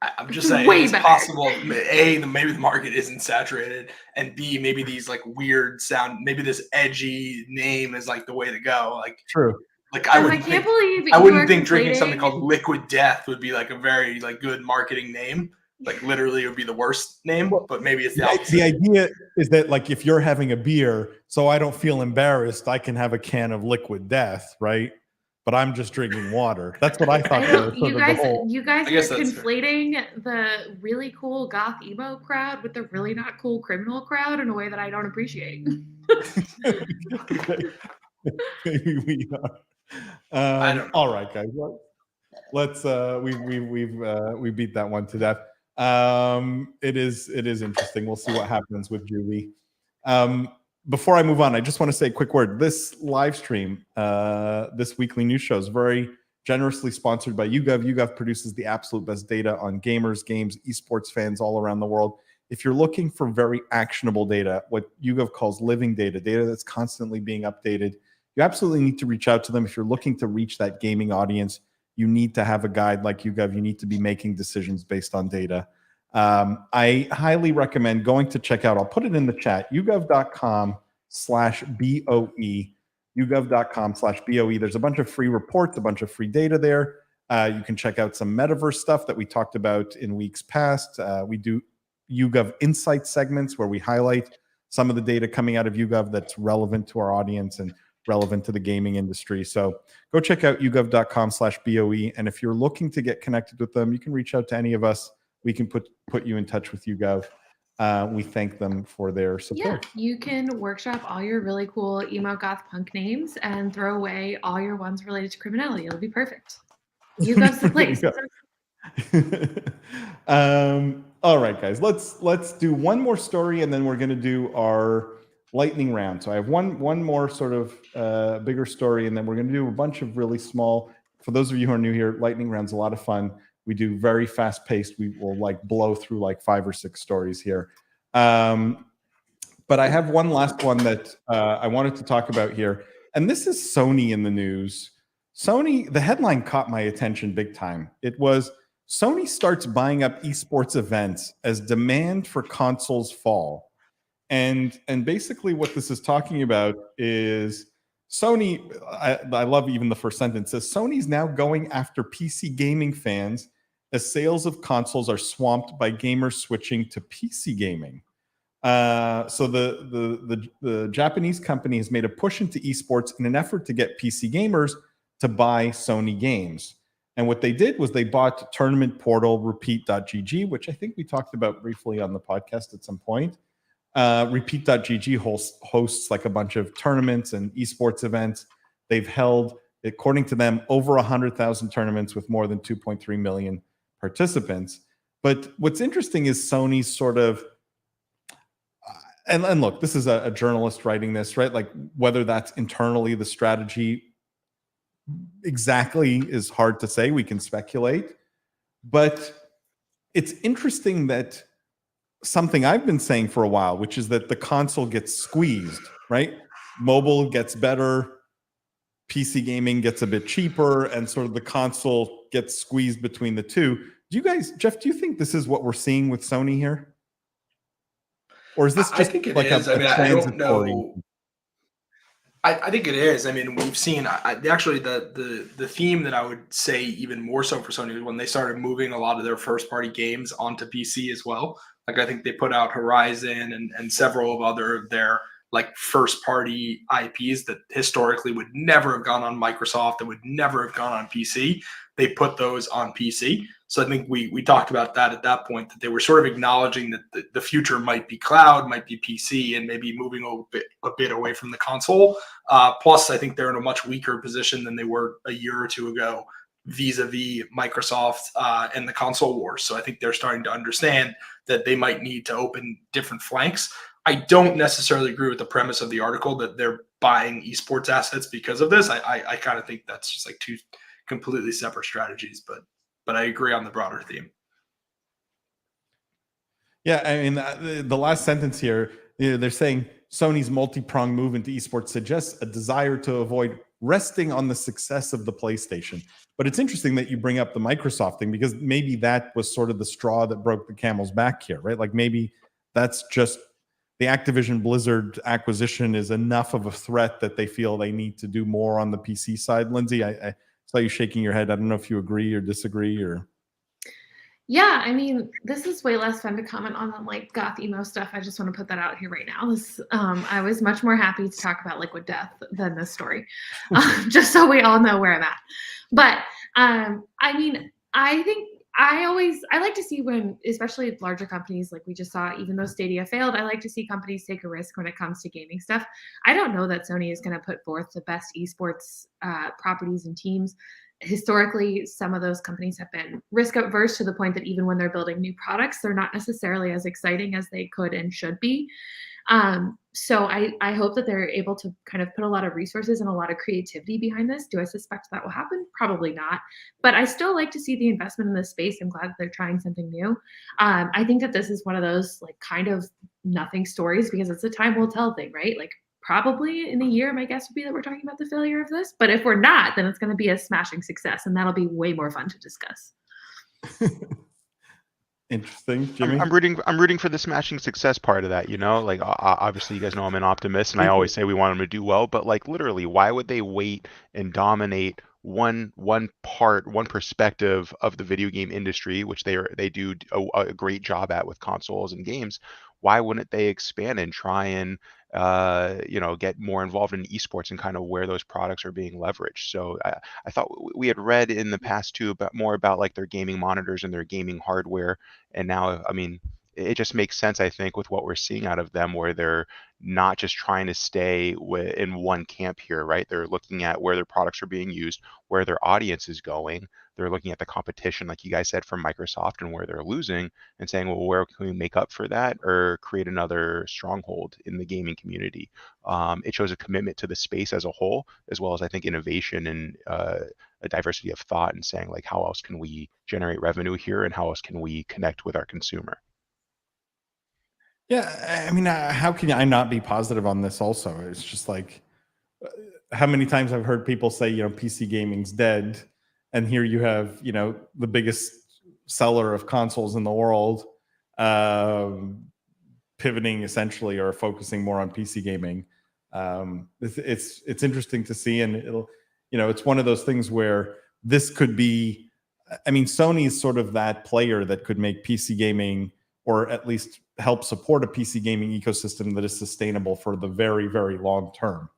C: I'm just saying it's possible. A, maybe the market isn't saturated, and B, maybe these like weird sound, maybe this edgy name is like the way to go. Like
A: true.
C: Like I wouldn't think drinking something called Liquid Death would be like a very like good marketing name. Like literally it would be the worst name, but maybe it's the opposite.
A: The idea is that like if you're having a beer, so I don't feel embarrassed, I can have a can of Liquid Death, right? But I'm just drinking water. That's what I thought.
B: You guys are conflating the really cool goth emo crowd with the really not cool criminal crowd in a way that I don't appreciate.
A: Maybe we are. All right, guys. Let's we beat that one to death. It is interesting. We'll see what happens with Juvie. Before I move on, I just want to say a quick word. This live stream, this weekly news show is very generously sponsored by YouGov. YouGov produces the absolute best data on gamers, games, esports fans all around the world. If you're looking for very actionable data, what YouGov calls living data that's constantly being updated, you absolutely need to reach out to them. If you're looking to reach that gaming audience, you need to have a guide like YouGov. You need to be making decisions based on data. I highly recommend going to check out, I'll put it in the chat, yougov.com/BOE, yougov.com/BOE. There's a bunch of free reports, a bunch of free data there. You can check out some metaverse stuff that we talked about in weeks past. We do YouGov Insight segments where we highlight some of the data coming out of YouGov that's relevant to our audience and relevant to the gaming industry. So go check out yougov.com/BOE. And if you're looking to get connected with them, you can reach out to any of us. We can put you in touch with YouGov. We thank them for their support.
B: Yeah, you can workshop all your really cool emo goth punk names and throw away all your ones related to criminality. It'll be perfect. YouGov's the place.
A: All right, guys, let's do one more story and then we're going to do our lightning round. So I have one more sort of bigger story, and then we're going to do a bunch of really small. For those of you who are new here, lightning round's a lot of fun. We do very fast paced. We will like blow through like 5 or 6 stories here. But I have one last one that I wanted to talk about here. And this is Sony in the news. Sony, the headline caught my attention big time. It was Sony starts buying up esports events as demand for consoles fall. And basically what this is talking about is Sony, I love even the first sentence, says Sony's now going after PC gaming fans as sales of consoles are swamped by gamers switching to PC gaming. So the Japanese company has made a push into esports in an effort to get PC gamers to buy Sony games. And what they did was they bought tournament portal repeat.gg, which I think we talked about briefly on the podcast at some point. Repeat.gg hosts like a bunch of tournaments and esports events. They've held, according to them, over 100,000 tournaments with more than 2.3 million participants. But what's interesting is Sony's sort of, and look, this is a journalist writing this, right? Like whether that's internally the strategy exactly is hard to say. We can speculate, but it's interesting that something I've been saying for a while, which is that the console gets squeezed, right? Mobile gets better, PC gaming gets a bit cheaper, and sort of the console gets squeezed between the two. Do you guys, Jeff, do you think this is what we're seeing with Sony here? Or is this just
C: I think it
A: like
C: is.
A: a
C: I don't
A: transitory?
C: know. I think it is. I mean, we've seen actually the theme that I would say even more so for Sony is when they started moving a lot of their first party games onto PC as well. Like I think they put out Horizon and several of other of their like first party IPs that historically would never have gone on Microsoft, that would never have gone on PC. They put those on PC. So I think we talked about that at that point, that they were sort of acknowledging that the future might be cloud, might be PC, and maybe moving a bit away from the console. Plus, I think they're in a much weaker position than they were a year or two ago vis-a-vis Microsoft and the console wars. So I think they're starting to understand that they might need to open different flanks. I don't necessarily agree with the premise of the article that they're buying esports assets because of this. I kind of think that's just like two completely separate strategies, but I agree on the broader theme.
A: Yeah, I mean, the last sentence here, they're saying Sony's multi-pronged move into esports suggests a desire to avoid resting on the success of the PlayStation. But it's interesting that you bring up the Microsoft thing, because maybe that was sort of the straw that broke the camel's back here, right? Like maybe that's just the Activision Blizzard acquisition is enough of a threat that they feel they need to do more on the PC side. Lindsay, I saw you shaking your head. I don't know if you agree or disagree or.
B: Yeah, I mean, this is way less fun to comment on than like goth emo stuff. I just want to put that out here right now. This, I was much more happy to talk about Liquid Death than this story, just so we all know where I'm at. But I mean, I think I like to see when, especially larger companies, like we just saw, even though Stadia failed, I like to see companies take a risk when it comes to gaming stuff. I don't know that Sony is going to put forth the best esports properties and teams. Historically, some of those companies have been risk averse to the point that even when they're building new products, they're not necessarily as exciting as they could and should be. So I hope that they're able to kind of put a lot of resources and a lot of creativity behind this. Do I suspect that will happen? Probably not. But I still like to see the investment in this space. I'm glad that they're trying something new. I think that this is one of those like kind of nothing stories, because it's a time will tell thing, right? Like probably in a year, my guess would be that we're talking about the failure of this. But if we're not, then it's going to be a smashing success, and that'll be way more fun to discuss.
A: Interesting, Jimmy.
D: I'm rooting for the smashing success part of that, you know? Like obviously you guys know I'm an optimist and I always say we want them to do well, but like literally, why would they wait and dominate one perspective of the video game industry, which they do a great job at with consoles and games? Why wouldn't they expand and try and get more involved in esports and kind of where those products are being leveraged? So I thought we had read in the past too about like their gaming monitors and their gaming hardware, and now I mean it just makes sense, I think, with what we're seeing out of them, where they're not just trying to stay in one camp here, right? They're looking at where their products are being used, where their audience is going. They're looking at the competition, like you guys said, from Microsoft and where they're losing, and saying, well, where can we make up for that or create another stronghold in the gaming community? It shows a commitment to the space as a whole, as well as I think innovation and a diversity of thought, and saying like, how else can we generate revenue here, and how else can we connect with our consumer?
A: Yeah, I mean, how can I not be positive on this also? It's just like, how many times I've heard people say, PC gaming's dead, and here you have, the biggest seller of consoles in the world, pivoting essentially or focusing more on PC gaming. It's interesting to see, and it'll, it's one of those things where this could be, I mean, Sony is sort of that player that could make PC gaming, or at least help support a PC gaming ecosystem that is sustainable for the very, very long term,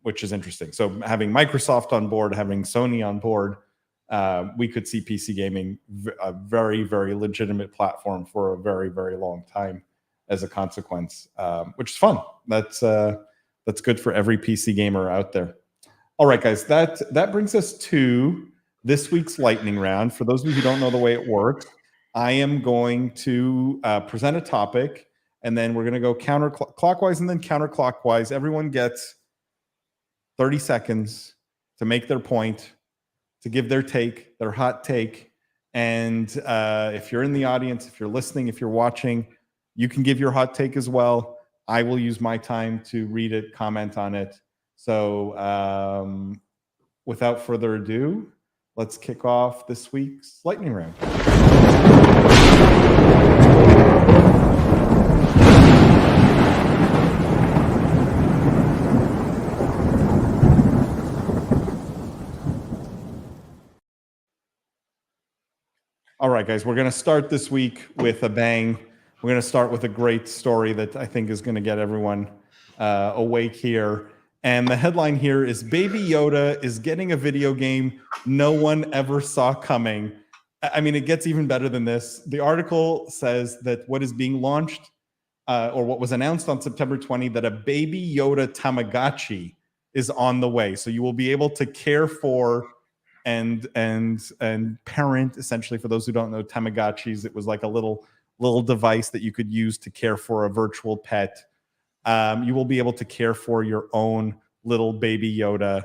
A: which is interesting. So having Microsoft on board, having Sony on board, we could see PC gaming a very, very legitimate platform for a very, very long time as a consequence, which is fun. That's good for every PC gamer out there. All right, guys, that brings us to this week's lightning round. For those of you who don't know the way it works, I am going to present a topic, and then we're going to go clockwise and then counterclockwise. Everyone gets 30 seconds to make their point, to give their take, their hot take. And if you're in the audience, if you're listening, if you're watching, you can give your hot take as well. I will use my time to read it, comment on it. So without further ado, let's kick off this week's lightning round. All right, guys, we're going to start this week with a bang. We're going to start with a great story that I think is going to get everyone awake here. And the headline here is Baby Yoda is getting a video game no one ever saw coming. I mean, it gets even better than this. The article says that what is being launched or what was announced on September 20, that a Baby Yoda Tamagotchi is on the way. So you will be able to care for and parent, essentially. For those who don't know, Tamagotchis, it was like a little device that you could use to care for a virtual pet. You will be able to care for your own little Baby Yoda.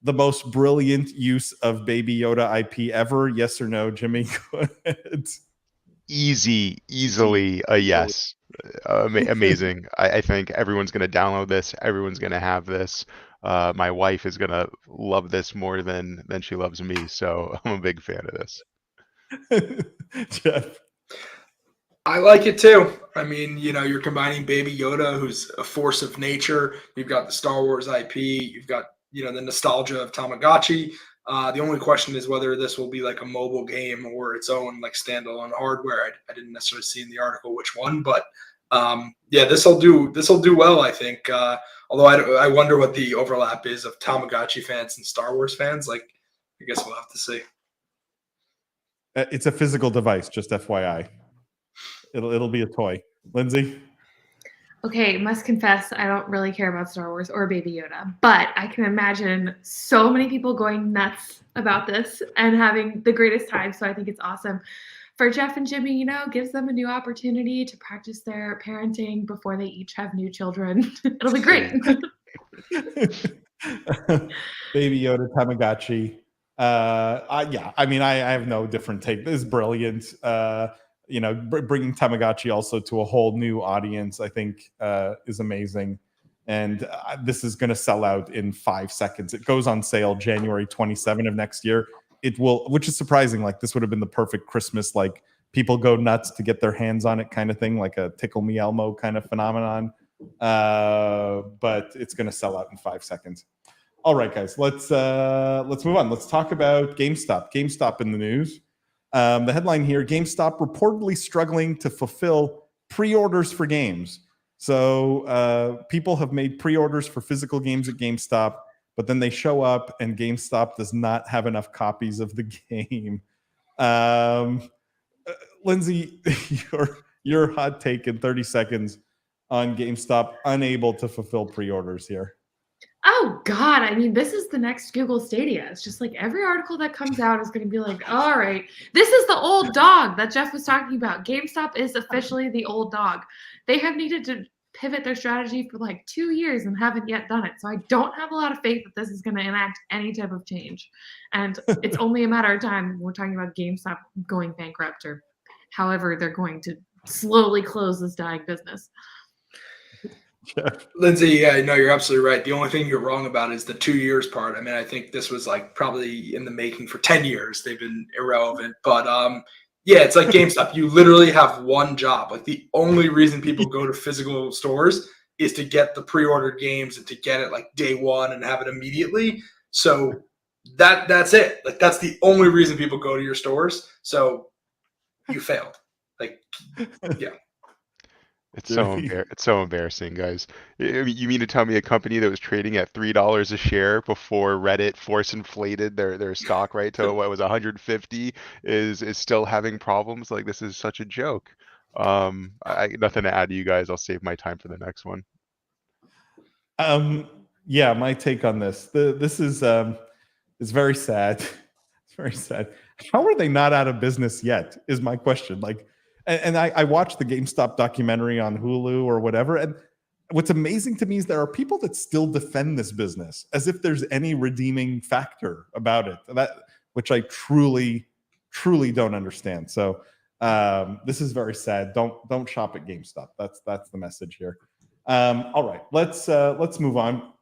A: The most brilliant use of Baby Yoda IP ever. Yes or no, Jimmy? Go ahead.
D: Easily a yes. Amazing. I think everyone's going to download this. Everyone's going to have this. My wife is going to love this more than she loves me. So I'm a big fan of this.
A: Jeff?
C: I like it too. I mean, you're combining Baby Yoda, who's a force of nature. You've got the Star Wars IP. You've got, the nostalgia of Tamagotchi. The only question is whether this will be like a mobile game or its own like standalone hardware. I didn't necessarily see in the article which one, but yeah, this will do well, I think. Although I wonder what the overlap is of Tamagotchi fans and Star Wars fans. Like, I guess we'll have to see.
A: It's a physical device, just FYI. It'll be a toy. Lindsay?
B: Okay, must confess, I don't really care about Star Wars or Baby Yoda, but I can imagine so many people going nuts about this and having the greatest time. So I think it's awesome. For Jeff and Jimmy, gives them a new opportunity to practice their parenting before they each have new children. It'll be great.
A: Baby Yoda Tamagotchi. Yeah, I mean, I have no different take. This is brilliant. Bringing Tamagotchi also to a whole new audience, I think, is amazing. And this is going to sell out in 5 seconds. It goes on sale January 27 of next year. It will, which is surprising. Like, this would have been the perfect Christmas, like, people go nuts to get their hands on it kind of thing, like a Tickle Me Elmo kind of phenomenon. But it's going to sell out in 5 seconds. All right, guys, let's move on. Let's talk about GameStop. GameStop in the news. The headline here, GameStop reportedly struggling to fulfill pre-orders for games. So people have made pre-orders for physical games at GameStop, but then they show up and GameStop does not have enough copies of the game. Lindsay, your hot take in 30 seconds on GameStop unable to fulfill pre-orders here.
B: Oh God, I mean, this is the next Google Stadia. It's just like every article that comes out is going to be like, all right, this is the old dog that Jeff was talking about. GameStop is officially the old dog. They have needed to pivot their strategy for like 2 years and haven't yet done it. So I don't have a lot of faith that this is going to enact any type of change. And it's only a matter of time. We're talking about GameStop going bankrupt or however they're going to slowly close this dying business.
C: Lindsay, yeah, no, you're absolutely right. The only thing you're wrong about is the 2 years part. I mean, I think this was like probably in the making for 10 years. They've been irrelevant. But yeah, it's like GameStop. You literally have one job. Like, the only reason people go to physical stores is to get the pre-ordered games and to get it like day one and have it immediately. So that's it. Like, that's the only reason people go to your stores. So you failed. Like, yeah.
D: It's so embarrassing, guys. You mean to tell me a company that was trading at $3 a share before Reddit force inflated their stock right to what was 150 is still having problems? Like, this is such a joke. Nothing to add to you guys. I'll save my time for the next one.
A: Yeah, my take on this. This is it's very sad. It's very sad. How are they not out of business yet? Is my question. Like, And I watched the GameStop documentary on Hulu or whatever. And what's amazing to me is there are people that still defend this business as if there's any redeeming factor about it. Which I truly don't understand. So this is very sad. Don't shop at GameStop. That's the message here. All right, let's move on.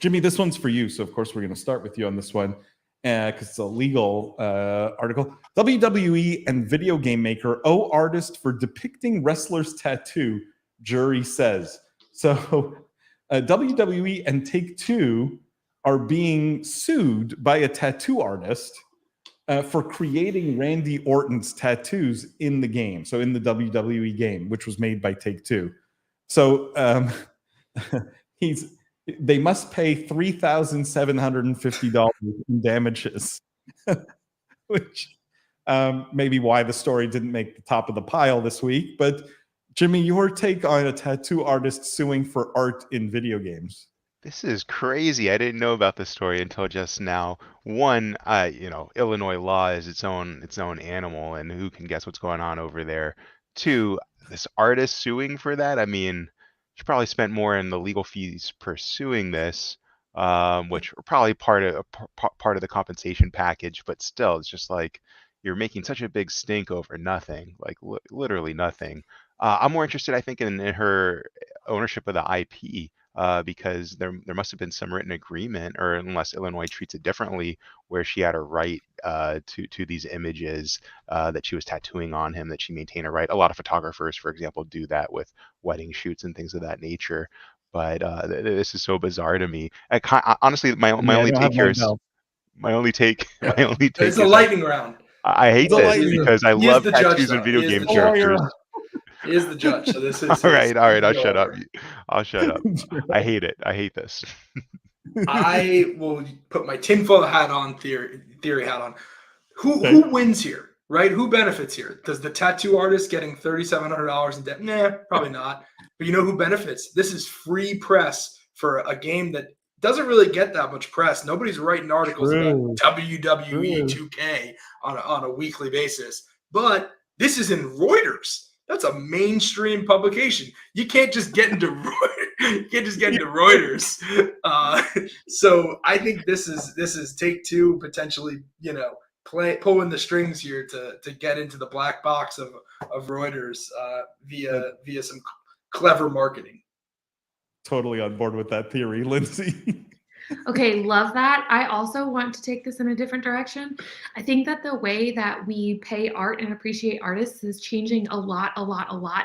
A: Jimmy, this one's for you. So of course we're going to start with you on this one because it's a legal article. WWE and video game maker owe artist for depicting wrestler's tattoo, jury says. So WWE and Take-Two are being sued by a tattoo artist for creating Randy Orton's tattoos in the game. So in the WWE game, which was made by Take-Two. So they must pay $3,750 in damages, which may be why the story didn't make the top of the pile this week. But Jimmy, your take on a tattoo artist suing for art in video games?
D: This is crazy. I didn't know about this story until just now. One, Illinois law is its own animal, and who can guess what's going on over there? Two, this artist suing for that. I mean, she probably spent more in the legal fees pursuing this, which are probably part of the compensation package. But still, it's just like you're making such a big stink over nothing, like literally nothing. I'm more interested, I think, in her ownership of the IP. Because there must have been some written agreement, or unless Illinois treats it differently, where she had a right to these images that she was tattooing on him, that she maintained a right. A lot of photographers, for example, do that with wedding shoots and things of that nature. But this is so bizarre to me. Honestly, my only take here is my only take.
C: It's a lightning round.
D: I hate this because I love tattoos and video game characters.
C: He is the judge, so this is
D: all right. I'll shut up. I hate it. I hate this.
C: I will put my tinfoil hat on, theory hat on. Who wins here, right? Who benefits here? Does the tattoo artist getting $3,700 in debt? Nah, probably not. But you know who benefits? This is free press for a game that doesn't really get that much press. Nobody's writing articles about WWE 2K on a weekly basis. But this is in Reuters. That's a mainstream publication. You can't just get into Reuters. So I think this is Take-Two potentially, pulling the strings here to get into the black box of Reuters via some clever marketing.
A: Totally on board with that theory, Lindsay.
B: Okay, love that. I also want to take this in a different direction. I think that the way that we pay art and appreciate artists is changing a lot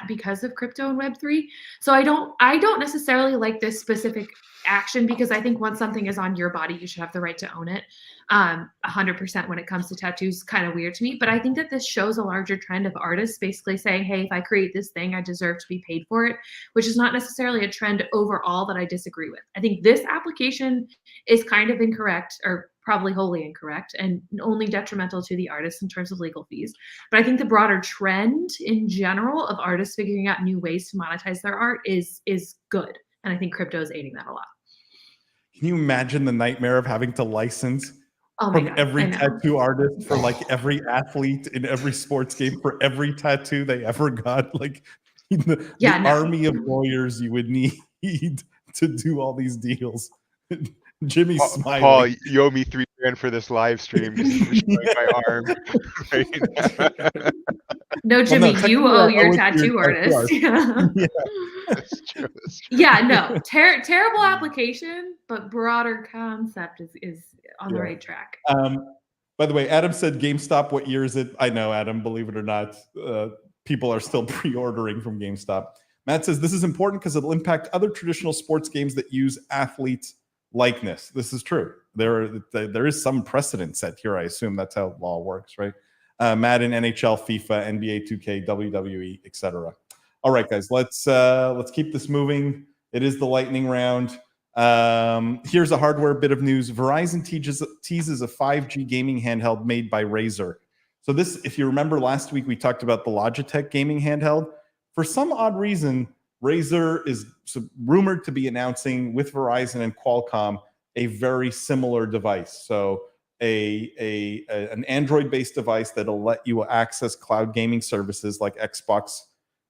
B: because of crypto and Web3. So I don't necessarily like this specific action, because I think once something is on your body, you should have the right to own it. 100% when it comes to tattoos, kind of weird to me. But I think that this shows a larger trend of artists basically saying, hey, if I create this thing, I deserve to be paid for it, which is not necessarily a trend overall that I disagree with. I think this application is kind of incorrect, or probably wholly incorrect, and only detrimental to the artists in terms of legal fees. But I think the broader trend in general of artists figuring out new ways to monetize their art is good. And I think crypto is aiding that a lot.
A: Can you imagine the nightmare of having to license
B: from
A: every tattoo artist for like every athlete in every sports game for every tattoo they ever got? Like the army of lawyers you would need to do all these deals. Jimmy's smiling.
D: Paul, you owe me $3,000 for this live stream just for showing my arm. Right?
B: No, Jimmy, you owe your tattoo artist. Yeah.
D: That's true.
B: Yeah, no, terrible application, but broader concept is on the right track.
A: By the way, Adam said GameStop. What year is it? I know, Adam, believe it or not, people are still pre-ordering from GameStop. Matt says this is important because it'll impact other traditional sports games that use athlete likeness. This is true. There is some precedent set here. I assume that's how law works, right? Madden, NHL, FIFA, NBA 2K, WWE, etc. All right, guys, let's keep this moving. It is the lightning round. Here's a hardware bit of news. Verizon teases a 5G gaming handheld made by Razer. So this, if you remember last week, we talked about the Logitech gaming handheld. For some odd reason, Razer is rumored to be announcing with Verizon and Qualcomm a very similar device. So an Android-based device that'll let you access cloud gaming services like Xbox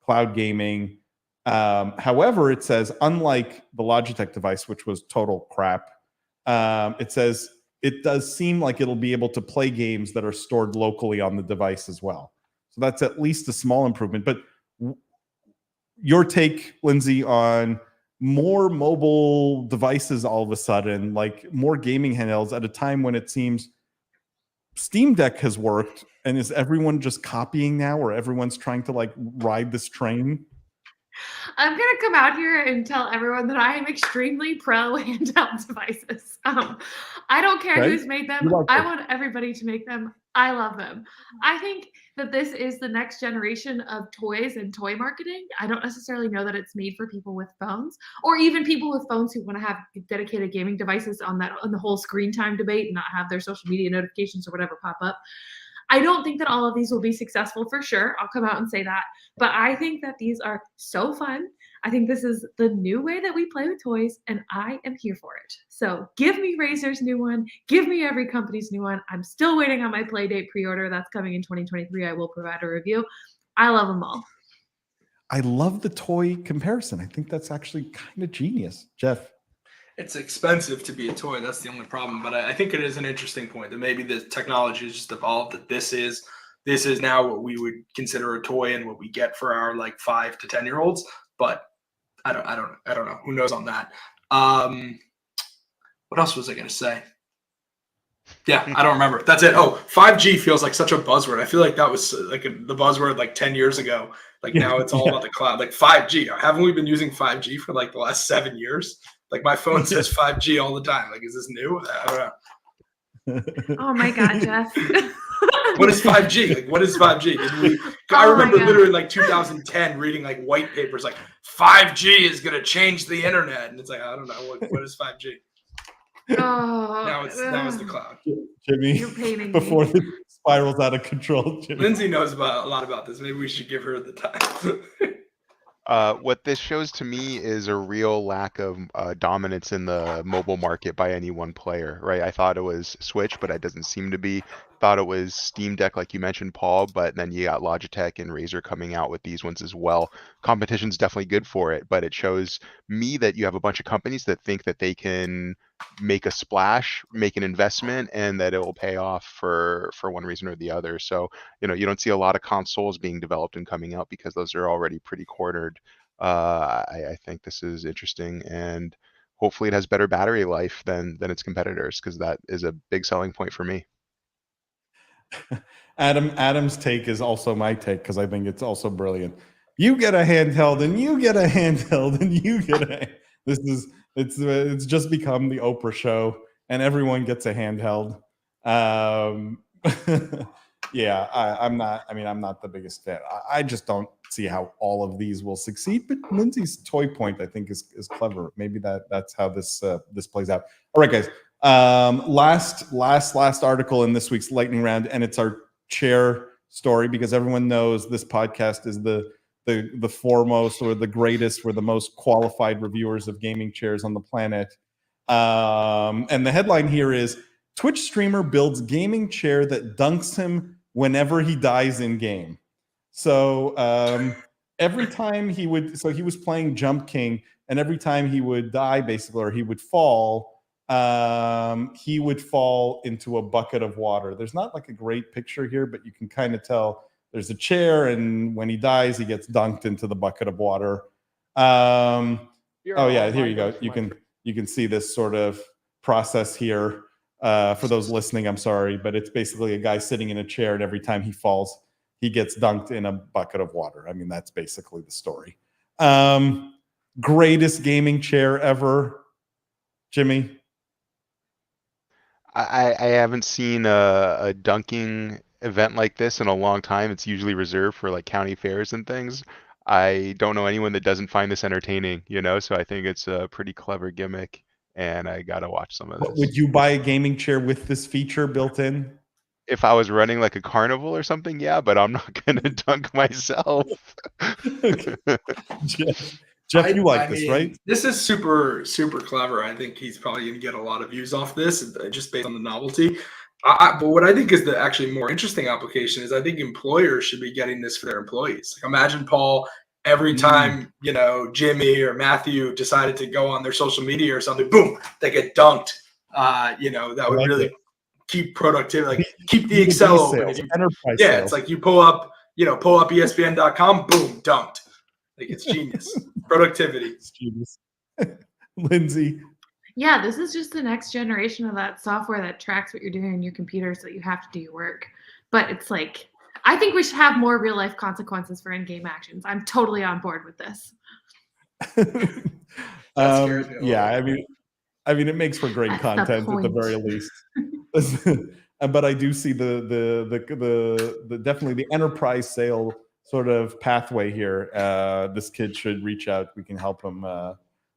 A: Cloud Gaming. However, it says, unlike the Logitech device, which was total crap, it says it does seem like it'll be able to play games that are stored locally on the device as well. So that's at least a small improvement. But your take, Lindsay, on more mobile devices all of a sudden, like more gaming handhelds at a time when it seems Steam Deck has worked, and is everyone just copying now, or everyone's trying to like ride this train?
B: I'm gonna come out here and tell everyone that I am extremely pro handheld devices. I don't care who's made them. I want everybody to make them. I love them. I think that this is the next generation of toys and toy marketing. I don't necessarily know that it's made for people with phones, or even people with phones who want to have dedicated gaming devices on the whole screen time debate and not have their social media notifications or whatever pop up. I don't think that all of these will be successful for sure. I'll come out and say that. But I think that these are so fun. I think this is the new way that we play with toys, and I am here for it. So give me Razer's new one. Give me every company's new one. I'm still waiting on my Playdate pre-order. That's coming in 2023. I will provide a review. I love them all.
A: I love the toy comparison. I think that's actually kind of genius. Jeff?
C: It's expensive to be a toy. That's the only problem. But I think it is an interesting point that maybe the technology has just evolved, that this is now what we would consider a toy and what we get for our like 5 to 10-year-olds. But I don't know. Who knows on that? What else was I going to say? Yeah, I don't remember. That's it. Oh, 5G feels like such a buzzword. I feel like that was like the buzzword like 10 years ago. Like now it's all about the cloud. Like 5G. Haven't we been using 5G for like the last 7 years? Like my phone says 5G all the time. Like, is this new? I don't know.
B: Oh my God, Jeff.
C: What is 5G? Like, what is 5G? I remember literally like 2010 reading like white papers like 5G is going to change the internet. And it's like, I don't know. What is 5G?
B: Oh,
C: now it's the cloud.
A: Jimmy,
B: you're painting
A: before
B: me.
A: it spirals out of control. Jimmy.
C: Lindsay knows a lot about this. Maybe we should give her the time.
D: What this shows to me is a real lack of dominance in the mobile market by any one player, right? I thought it was Switch, but it doesn't seem to be. Thought it was Steam Deck, like you mentioned, Paul, but then you got Logitech and Razer coming out with these ones as well. Competition's definitely good for it, but it shows me that you have a bunch of companies that think that they can make a splash, make an investment, and that it will pay off for one reason or the other. So, you don't see a lot of consoles being developed and coming out because those are already pretty cornered. I think this is interesting, and hopefully it has better battery life than its competitors, because that is a big selling point for me.
A: Adam's take is also my take, because I think it's also brilliant. You get a handheld, and you get a handheld, and you get a. It's just become the Oprah show, and everyone gets a handheld. Yeah, I'm not the biggest fan. I just don't see how all of these will succeed. But Lindsay's toy point, I think, is clever. Maybe that's how this plays out. All right, guys. Last article in this week's lightning round, and it's our chair story, because everyone knows this podcast is the foremost or the greatest, or the most qualified reviewers of gaming chairs on the planet. And the headline here is: Twitch streamer builds gaming chair that dunks him whenever he dies in game. So every time he was playing Jump King, and every time he would die, basically, or he would fall into a bucket of water. There's not like a great picture here, but you can kind of tell there's a chair, and when he dies, he gets dunked into the bucket of water. Oh yeah, here you go. You can see this sort of process here. For those listening, I'm sorry, but it's basically a guy sitting in a chair, and every time he falls, he gets dunked in a bucket of water. I mean, that's basically the story. Greatest gaming chair ever, Jimmy?
D: I haven't seen a dunking event like this in a long time. It's usually reserved for like county fairs and things. I don't know anyone that doesn't find this entertaining, so I think it's a pretty clever gimmick, and I gotta watch some of this.
A: Would you buy a gaming chair with this feature built in?
D: If I was running like a carnival or something, yeah, but I'm not gonna dunk myself.
A: Okay. Jeff, you like this, right?
C: This is super, super clever. I think he's probably going to get a lot of views off this, just based on the novelty. But what I think is the actually more interesting application is I think employers should be getting this for their employees. Like imagine, Paul, every time, you know, Jimmy or Matthew decided to go on their social media or something, boom, they get dunked. You know, that would really keep productivity, like keep the Excel open.
A: Enterprise
C: yeah,
A: sales.
C: it's like you pull up ESPN.com, boom, dunked. Like it's genius. Productivity.
A: It's genius. Lindsay.
B: Yeah, this is just the next generation of that software that tracks what you're doing on your computer so that you have to do your work. But it's like, I think we should have more real life consequences for in-game actions. I'm totally on board with this.
A: Yeah, I mean, it makes for great content at the very least. But I do see the definitely the enterprise sale sort of pathway here. This kid should reach out. We can help him.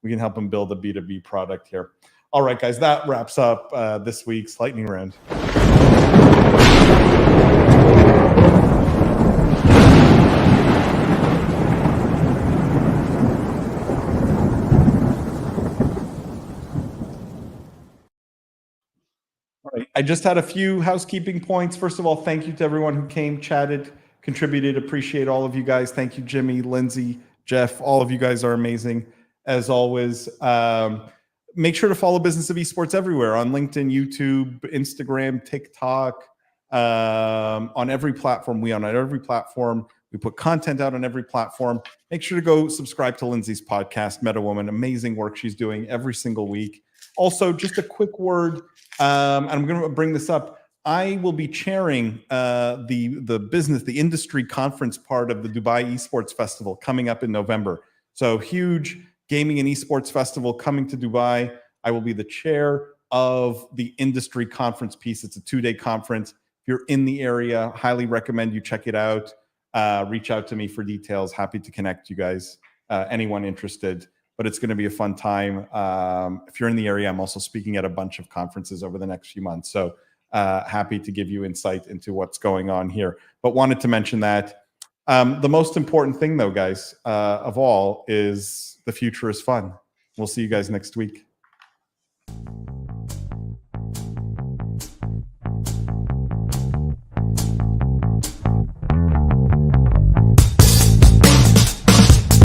A: We can help him build a B2B product here. All right, guys, that wraps up this week's lightning round. All right, I just had a few housekeeping points. First of all, thank you to everyone who came, chatted, contributed. Appreciate all of you guys. Thank you, Jimmy, Lindsay, Jeff. All of you guys are amazing. As always, make sure to follow Business of Esports everywhere on LinkedIn, YouTube, Instagram, TikTok, on every platform. We are on every platform. We put content out on every platform. Make sure to go subscribe to Lindsay's podcast, Meta Woman. Amazing work she's doing every single week. Also, just a quick word, and I'm going to bring this up. I will be chairing the industry conference part of the Dubai Esports Festival coming up in November. So huge gaming and esports festival coming to Dubai. I will be the chair of the industry conference piece. It's a 2-day conference. If you're in the area, highly recommend you check it out. Reach out to me for details. Happy to connect you guys, anyone interested. But it's going to be a fun time. If you're in the area, I'm also speaking at a bunch of conferences over the next few months. So happy to give you insight into what's going on here. But wanted to mention that. The most important thing, though, guys, of all is the future is fun. We'll see you guys next week.